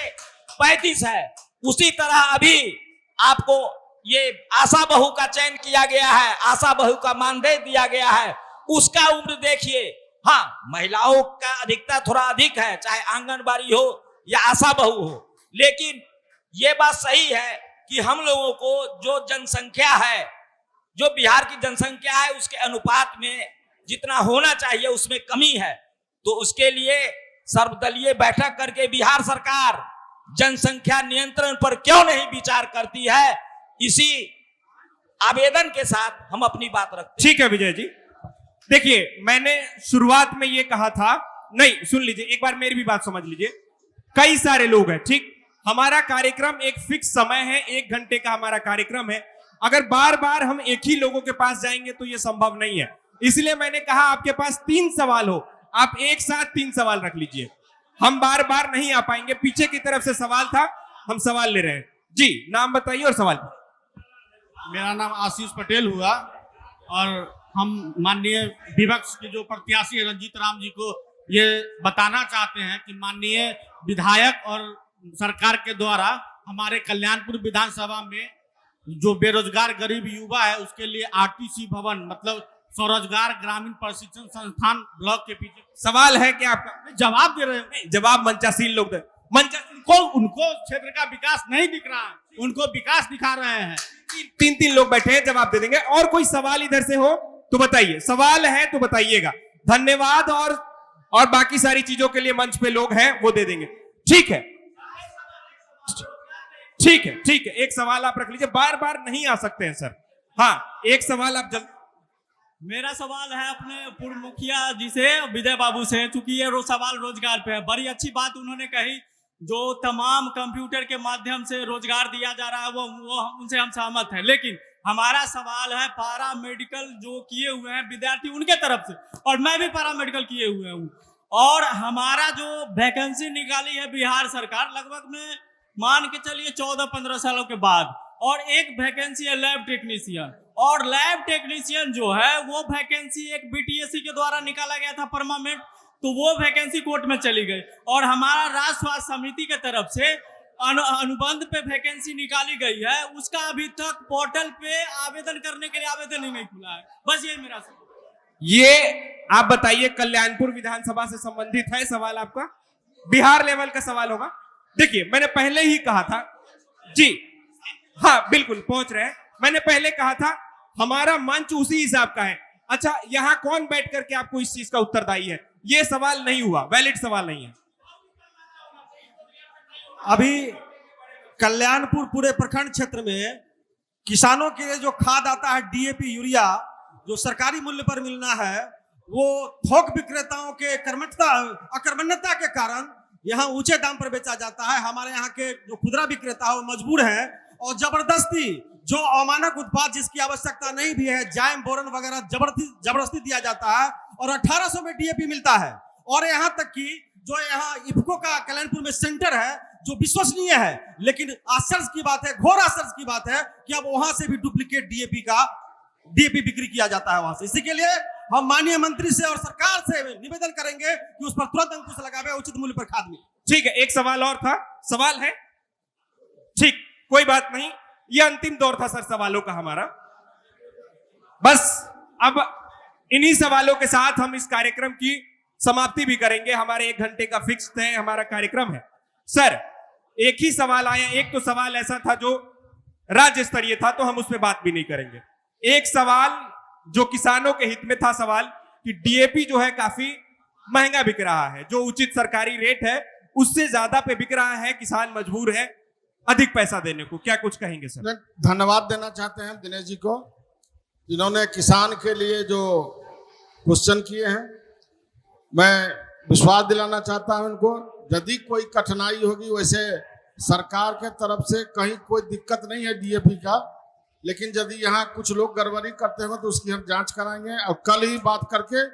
35 है। उसी तरह अभी आपको ये आशा बहू का चयन किया गया है, आशा बहू का मानदेय दिया गया है, उसका उम्र देखिए। हाँ, महिलाओं का अधिकता थोड़ा अधिक है, चाहे आंगनबाड़ी हो या आशा बहू हो, लेकिन ये बात सही है कि हम लोगों को जो जनसंख्या है, जो बिहार की जनसंख्या है, उसके अनुपात में जितना होना चाहिए उसमें कमी है। तो उसके लिए सर्वदलीय बैठक करके बिहार सरकार जनसंख्या नियंत्रण पर क्यों नहीं विचार करती है, इसी आवेदन के साथ हम अपनी बात रखते हैं। ठीक है विजय जी, देखिए मैंने शुरुआत में ये कहा था, नहीं सुन लीजिए, एक बार मेरी भी बात समझ लीजिए। कई सारे लोग हैं, ठीक, हमारा कार्यक्रम एक फिक्स समय है, 1 घंटे का हमारा कार्यक्रम है। अगर बार बार हम एक ही लोगों के पास जाएंगे तो ये संभव नहीं है। इसलिए मैंने कहा आपके पास 3 सवाल हो, आप एक साथ 3 सवाल रख लीजिए। हम बार बार नहीं आ पाएंगे, पीछे की तरफ से सवाल था, हम सवाल ले रहे हैं। जी, नाम बताइए और सवाल। मेरा नाम आशीष पटेल हुआ और हम माननीय विपक्ष के जो प्रत्याशी रंजीत राम जी को ये बताना चाहते हैं कि माननीय विधायक और सरकार के द्वारा हमारे कल्याणपुर विधानसभा में जो बेरोजगार गरीब युवा है उसके लिए आरटीसी भवन, मतलब स्वरोजगार ग्रामीण प्रशिक्षण संस्थान ब्लॉक के पीछे। सवाल है क्या आपका? जवाब दे रहे हैं। जवाब मंचासीन लोग दे। उनको क्षेत्र का विकास नहीं दिख रहा है, उनको विकास दिखा रहे हैं। 3 लोग बैठे हैं, जवाब दे देंगे। और कोई सवाल इधर से हो तो बताइए, सवाल है तो बताइएगा। धन्यवाद। और बाकी सारी चीजों के लिए मंच पे लोग हैं, वो दे देंगे। ठीक है, ठीक है, ठीक है, एक सवाल आप रख लीजिए, बार बार नहीं आ सकते हैं सर। हाँ, एक सवाल आप जल्दी। मेरा सवाल है अपने पूर्व मुखिया जी से, विजय बाबू से, चूंकि ये सवाल रोजगार पे है। बड़ी अच्छी बात उन्होंने कही, जो तमाम कंप्यूटर के माध्यम से रोजगार दिया जा रहा है वो उनसे हम सहमत हैं। लेकिन हमारा सवाल है पारा मेडिकल जो किए हुए हैं विद्यार्थी, उनके तरफ से, और मैं भी पारा मेडिकल किए हुए हूँ, और हमारा जो वैकेंसी निकाली है बिहार सरकार लगभग में मान के चलिए 14-15 सालों के बाद, और एक वैकेंसी है लैब टेक्नीशियन, और लैब टेक्नीशियन जो है वो वैकेंसी एक बीटीएससी के द्वारा निकाला गया था परमानेंट, तो वो वैकेंसी कोर्ट में चली गई, और हमारा राज्य स्वास्थ्य समिति के तरफ से अनुबंध पे वैकेंसी निकाली गई है, उसका अभी तक पोर्टल पे आवेदन करने के लिए आवेदन ही नहीं खुला है। बस ये मेरा सवाल। ये आप बताइए, कल्याणपुर विधानसभा से संबंधित है सवाल आपका, बिहार लेवल का सवाल होगा। देखिए, मैंने पहले ही कहा था जी, हाँ बिल्कुल पहुंच रहे हैं। मैंने पहले कहा था हमारा मंच उसी हिसाब का है। अच्छा, यहां कौन बैठ करके आपको इस चीज का उत्तरदायी है? ये सवाल नहीं हुआ, वैलिड सवाल नहीं है। अभी कल्याणपुर पूरे प्रखंड क्षेत्र में किसानों के लिए जो खाद आता है डीएपी यूरिया, जो सरकारी मूल्य पर मिलना है, वो थोक विक्रेताओं के अकर्मण्यता के कारण यहाँ ऊंचे दाम पर बेचा जाता है। हमारे यहाँ के जो खुदरा विक्रेता है वो मजबूर हैं और जबरदस्ती जो अमानक उत्पाद जिसकी आवश्यकता नहीं भी है, जाइम बोरन वगैरह जबरदस्ती दिया जाता है और 1800 में डीएपी मिलता है। और यहाँ तक कि जो यहाँ इफको का कल्याणपुर में सेंटर है जो विश्वसनीय है, लेकिन आश्चर्य की बात है, घोर आश्चर्य की बात है कि अब वहां से भी डुप्लीकेट डीएपी बिक्री किया जाता है वहां से। इसी के लिए हम माननीय मंत्री से और सरकार से निवेदन करेंगे कि उस पर तुरंत अंकुश लगावे, उचित मूल्य पर खाद मिले। ठीक है, एक सवाल और था। सवाल है? ठीक, कोई बात नहीं, ये अंतिम दौर था सर सवालों का हमारा। बस अब इन्हीं सवालों के साथ हम इस कार्यक्रम की समाप्ति भी करेंगे। हमारे 1 घंटे का फिक्स है हमारा कार्यक्रम है। सर, एक ही सवाल आया, एक तो सवाल ऐसा था जो राज्य स्तरीय था तो हम उस पर बात भी नहीं करेंगे। एक सवाल जो किसानों के हित में था सवाल कि डीएपी जो है काफी महंगा बिक रहा है, जो उचित सरकारी रेट है उससे ज्यादा पे बिक रहा है, किसान मजबूर है अधिक पैसा देने को, क्या कुछ कहेंगे सर? धन्यवाद देना चाहते हैं दिनेश जी को, जिन्होंने किसान के लिए जो क्वेश्चन किए हैं। मैं विश्वास दिलाना चाहता हूं उनको, यदि कोई कठिनाई होगी, वैसे सरकार के तरफ से कहीं कोई दिक्कत नहीं है डीएपी का, लेकिन यदि यहाँ कुछ लोग गड़बड़ी करते हो तो उसकी हम जांच कराएंगे और कल ही बात करके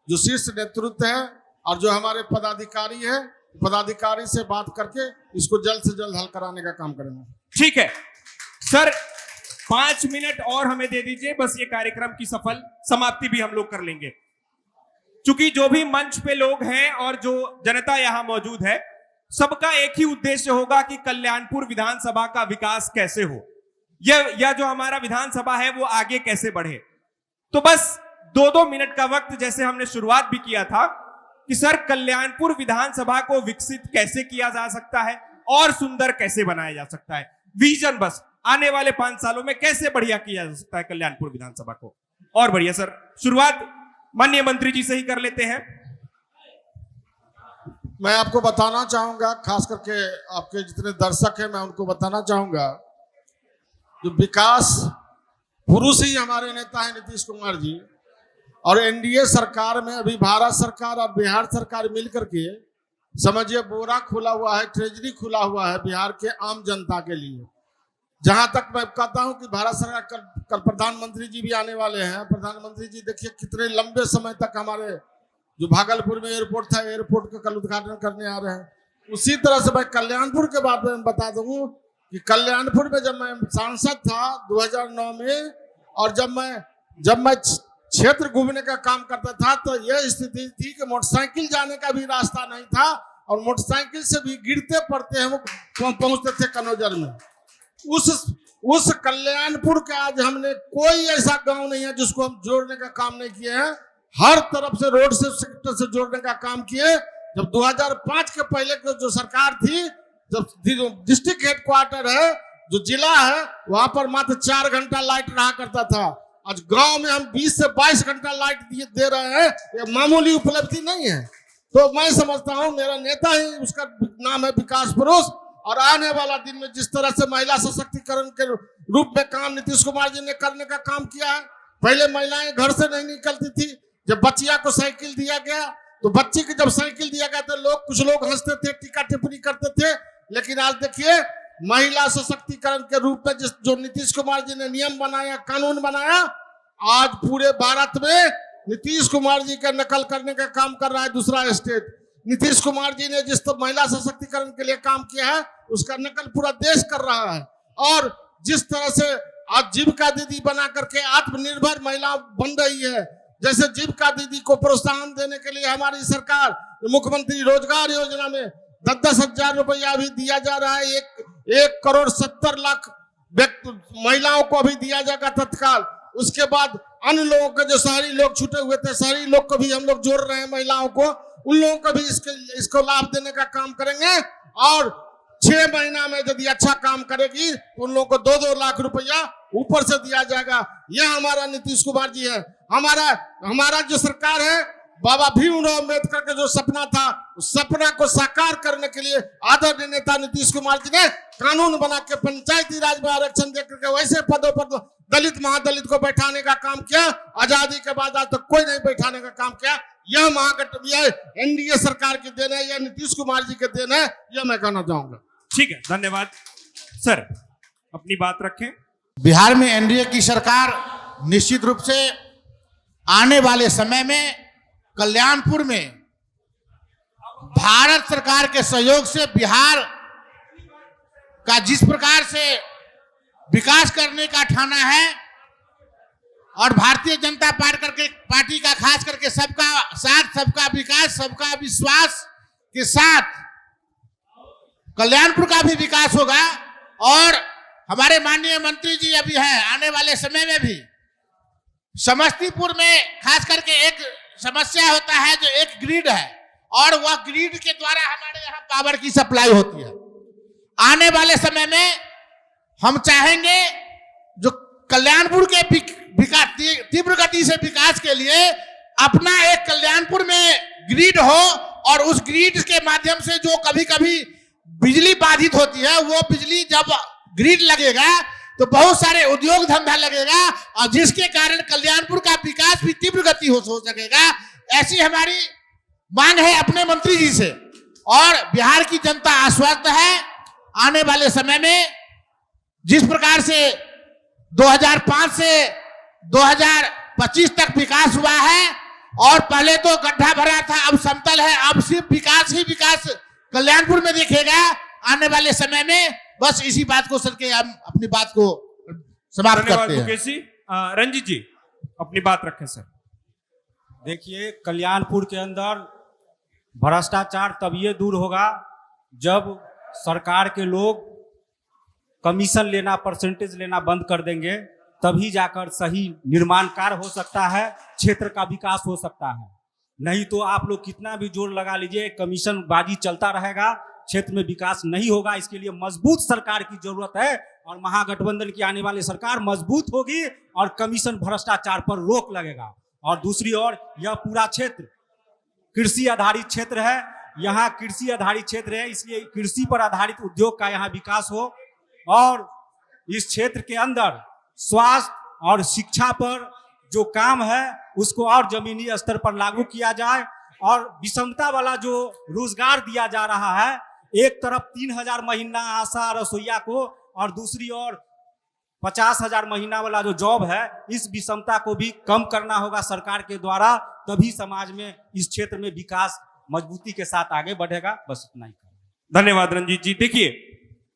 जो शीर्ष नेतृत्व है और जो हमारे पदाधिकारी है, पदाधिकारी से बात करके इसको जल्द से जल्द हल कराने का काम करेंगे। ठीक है सर, 5 मिनट और हमें दे दीजिए, बस ये कार्यक्रम की सफल समाप्ति भी हम लोग कर लेंगे। चूंकि जो भी मंच पे लोग हैं और जो जनता यहां मौजूद है, सबका एक ही उद्देश्य होगा कि कल्याणपुर विधानसभा का विकास कैसे हो, यह जो हमारा विधानसभा है वो आगे कैसे बढ़े। तो बस 2-2 मिनट का वक्त, जैसे हमने शुरुआत भी किया था कि सर कल्याणपुर विधानसभा को विकसित कैसे किया जा सकता है और सुंदर कैसे बनाया जा सकता है, विजन बस आने वाले 5 सालों में कैसे बढ़िया किया जा सकता है कल्याणपुर विधानसभा को और बढ़िया। सर, शुरुआत माननीय मंत्री जी से ही कर लेते हैं। मैं आपको बताना चाहूंगा, खास करके आपके जितने दर्शक हैं, मैं उनको बताना चाहूंगा, जो विकास पुरुष ही हमारे नेता है नीतीश कुमार जी, और एनडीए सरकार में अभी भारत सरकार और बिहार सरकार मिलकर के समझिए बोरा खुला हुआ है, ट्रेजरी खुला हुआ है बिहार के आम जनता के लिए। जहां तक मैं कहता हूं कि भारत सरकार कल प्रधानमंत्री जी भी आने वाले हैं। प्रधानमंत्री जी देखिए कितने लंबे समय तक हमारे जो भागलपुर में एयरपोर्ट था, एयरपोर्ट का कल उद्घाटन करने आ रहे हैं। उसी तरह से मैं कल्याणपुर के बारे में बता दूं कि कल्याणपुर में जब मैं सांसद था 2009 में, और जब मैं क्षेत्र घूमने का काम करता था, तो यह स्थिति थी कि मोटरसाइकिल जाने का भी रास्ता नहीं था और मोटरसाइकिल से भी गिरते पड़ते हैं वो पहुंचते थे कनौजर में। उस कल्याणपुर के आज हमने कोई ऐसा गांव नहीं है जिसको हम जोड़ने का काम नहीं किए हैं। हर तरफ से रोड से सेक्टर से जोड़ने का काम किए। जब 2005 के पहले जो सरकार थी, जब डिस्ट्रिक्ट हेडक्वार्टर है, जो जिला है, वहां पर मात्र 4 घंटा लाइट रहा करता था। आज गांव में हम 20 से 22 घंटा लाइट दे रहे हैं, ये मामूली उपलब्धि नहीं है। तो मैं समझता हूं मेरा नेता ही उसका नाम है विकास पुरुष, और आने वाला दिन में जिस तरह से महिला सशक्तिकरण के रूप में काम नीतीश कुमार जी ने करने का काम किया है। पहले महिलाएं घर से नहीं निकलती थी, जब बच्चिया को साइकिल दिया गया, तो बच्ची की जब साइकिल दिया गया तो कुछ लोग हंसते थे, टीका टिप्पणी करते थे, लेकिन आज देखिए महिला सशक्तिकरण के रूप में जो नीतीश कुमार जी ने नियम बनाया, कानून बनाया, आज पूरे भारत में नीतीश कुमार जी का नकल करने का काम कर रहा है दूसरा स्टेट। नीतीश कुमार जी ने जिस महिला सशक्तिकरण के लिए काम किया है, उसका नकल पूरा देश कर रहा है। और जिस तरह से आज जीविका दीदी बना करके आत्मनिर्भर महिला बन रही है, जैसे जीविका दीदी को प्रोत्साहन देने के लिए हमारी सरकार मुख्यमंत्री रोजगार योजना में 10-10 हजार रुपया भी दिया जा रहा है। 1 करोड़ 70 लाख महिलाओं को अभी दिया जाएगा तत्काल। उसके बाद अन्य लोगों के जो शहरी लोग छूटे हुए थे, शहरी लोग को भी हम लोग जोड़ रहे हैं, महिलाओं को, उन लोगों को भी इसको लाभ देने का काम करेंगे। और 6 महीना में यदि अच्छा काम करेगी तो उन लोगों को 2-2 लाख रुपया ऊपर से दिया जाएगा। यह हमारा नीतीश कुमार जी है। हमारा जो सरकार है बाबा भीमराव अम्बेडकर का जो सपना था, उस सपना को साकार करने के लिए आदरणीय नेता नीतीश कुमार जी ने कानून बना के पंचायती राज में आरक्षण देकर के वैसे पदों पर दलित महादलित को बैठाने का काम किया। आजादी के बाद आज तक कोई नहीं बैठाने का काम किया। यह महागठबंधन एनडीए सरकार की देन है, यह नीतीश कुमार जी के देन है, यह मैं कहना चाहूंगा। ठीक है, धन्यवाद सर, अपनी बात रखें। बिहार में एनडीए की सरकार निश्चित रूप से आने वाले समय में कल्याणपुर में भारत सरकार के सहयोग से बिहार का जिस प्रकार से विकास करने का ठाना है और भारतीय जनता पार्टी का खास करके सबका साथ, सबका विकास, सबका विश्वास के साथ कल्याणपुर का भी विकास होगा। और हमारे माननीय मंत्री जी अभी हैं, आने वाले समय में भी समस्तीपुर में खास करके एक समस्या होता है जो एक ग्रिड है और वह ग्रिड के द्वारा हमारे यहाँ पावर की सप्लाई होती है। आने वाले समय में हम चाहेंगे जो कल्याणपुर के विकास तीव्र गति से विकास के लिए अपना एक कल्याणपुर में ग्रिड हो और उस ग्रिड के माध्यम से जो कभी कभी बिजली बाधित होती है, वो बिजली जब ग्रिड लगेगा तो बहुत सारे उद्योग धंधा लगेगा और जिसके कारण कल्याणपुर का विकास भी तीव्र गति हो सकेगा। ऐसी हमारी मांग है अपने मंत्री जी से और बिहार की जनता आश्वस्त है। आने वाले समय में जिस प्रकार से 2005 से 2025 तक विकास हुआ है और पहले तो गड्ढा भरा था, अब समतल है, अब सिर्फ विकास ही विकास कल्याणपुर में दिखेगा आने वाले समय में। बस इसी बात को सर के हम अपनी बात को समाप्त करते हैं। मुकेश जी, रंजीत जी अपनी बात रखें सर। देखिए, कल्याणपुर के अंदर भ्रष्टाचार तब ये दूर होगा जब सरकार के लोग कमीशन लेना, परसेंटेज लेना बंद कर देंगे, तभी जाकर सही निर्माण कार्य हो सकता है, क्षेत्र का विकास हो सकता है। नहीं तो आप लोग कितना भी जोर लगा लीजिए, कमीशन बाजी चलता रहेगा, क्षेत्र में विकास नहीं होगा। इसके लिए मजबूत सरकार की जरूरत है और महागठबंधन की आने वाली सरकार मजबूत होगी और कमीशन भ्रष्टाचार पर रोक लगेगा। और दूसरी ओर यह पूरा क्षेत्र कृषि आधारित क्षेत्र है, यहाँ कृषि आधारित क्षेत्र है, इसलिए कृषि पर आधारित उद्योग का यहाँ विकास हो और इस क्षेत्र के अंदर स्वास्थ्य और शिक्षा पर जो काम है उसको और जमीनी स्तर पर लागू किया जाए और विषमता वाला जो रोजगार दिया जा रहा है, एक तरफ 3,000 महीना आशा रसोईया को और दूसरी ओर 50,000 महीना वाला जो जॉब है, इस विषमता को भी कम करना होगा सरकार के द्वारा, तभी समाज में इस क्षेत्र में विकास मजबूती के साथ आगे बढ़ेगा। बस इतना ही। धन्यवाद रंजीत जी। देखिए,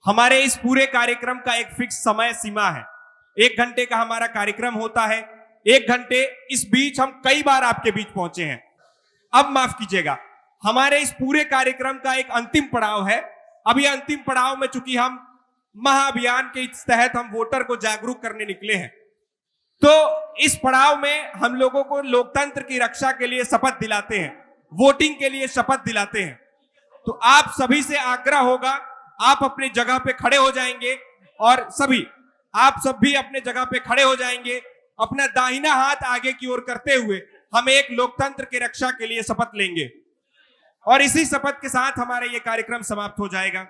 हमारे इस पूरे कार्यक्रम का एक फिक्स समय सीमा है, 1 घंटे का हमारा कार्यक्रम होता है। 1 घंटे इस बीच हम कई बार आपके बीच पहुंचे हैं। अब माफ कीजिएगा, हमारे इस पूरे कार्यक्रम का एक अंतिम पड़ाव है। अब ये अंतिम पड़ाव में चूंकि हम महाअभियान के तहत हम वोटर को जागरूक करने निकले हैं, तो इस पड़ाव में हम लोगों को लोकतंत्र की रक्षा के लिए शपथ दिलाते हैं, वोटिंग के लिए शपथ दिलाते हैं। तो आप सभी से आग्रह होगा, आप अपने जगह पे खड़े हो जाएंगे और आप सब भी अपने जगह पे खड़े हो जाएंगे, अपना दाहिना हाथ आगे की ओर करते हुए हम एक लोकतंत्र की रक्षा के लिए शपथ लेंगे और इसी शपथ के साथ हमारा ये कार्यक्रम समाप्त हो जाएगा।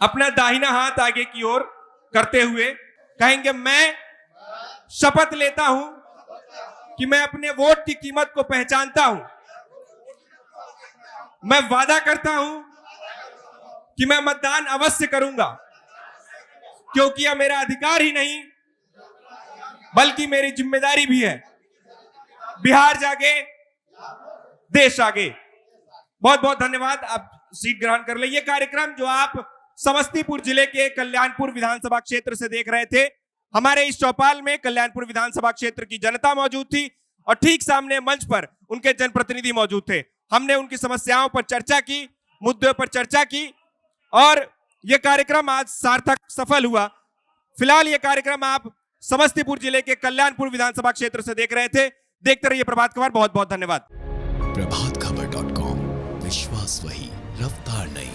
अपना दाहिना हाथ आगे की ओर करते हुए कहेंगे, मैं शपथ लेता हूं कि मैं अपने वोट की कीमत को पहचानता हूं। मैं वादा करता हूं कि मैं मतदान अवश्य करूंगा, क्योंकि यह मेरा अधिकार ही नहीं बल्कि मेरी जिम्मेदारी भी है। बिहार जागे, देश आगे। बहुत बहुत धन्यवाद। आप सीट ग्रहण कर ले। ये कार्यक्रम जो आप समस्तीपुर जिले के कल्याणपुर विधानसभा क्षेत्र से देख रहे थे, हमारे इस चौपाल में कल्याणपुर विधानसभा क्षेत्र की जनता मौजूद थी और ठीक सामने मंच पर उनके जनप्रतिनिधि मौजूद थे। हमने उनकी समस्याओं पर चर्चा की, मुद्दों पर चर्चा की और यह कार्यक्रम आज सार्थक सफल हुआ। फिलहाल ये कार्यक्रम आप समस्तीपुर जिले के कल्याणपुर विधानसभा क्षेत्र से देख रहे थे। देखते रहिए प्रभात खबर। बहुत बहुत धन्यवाद। प्रभात खबर.com, विश्वास वही, रफ्तार नहीं।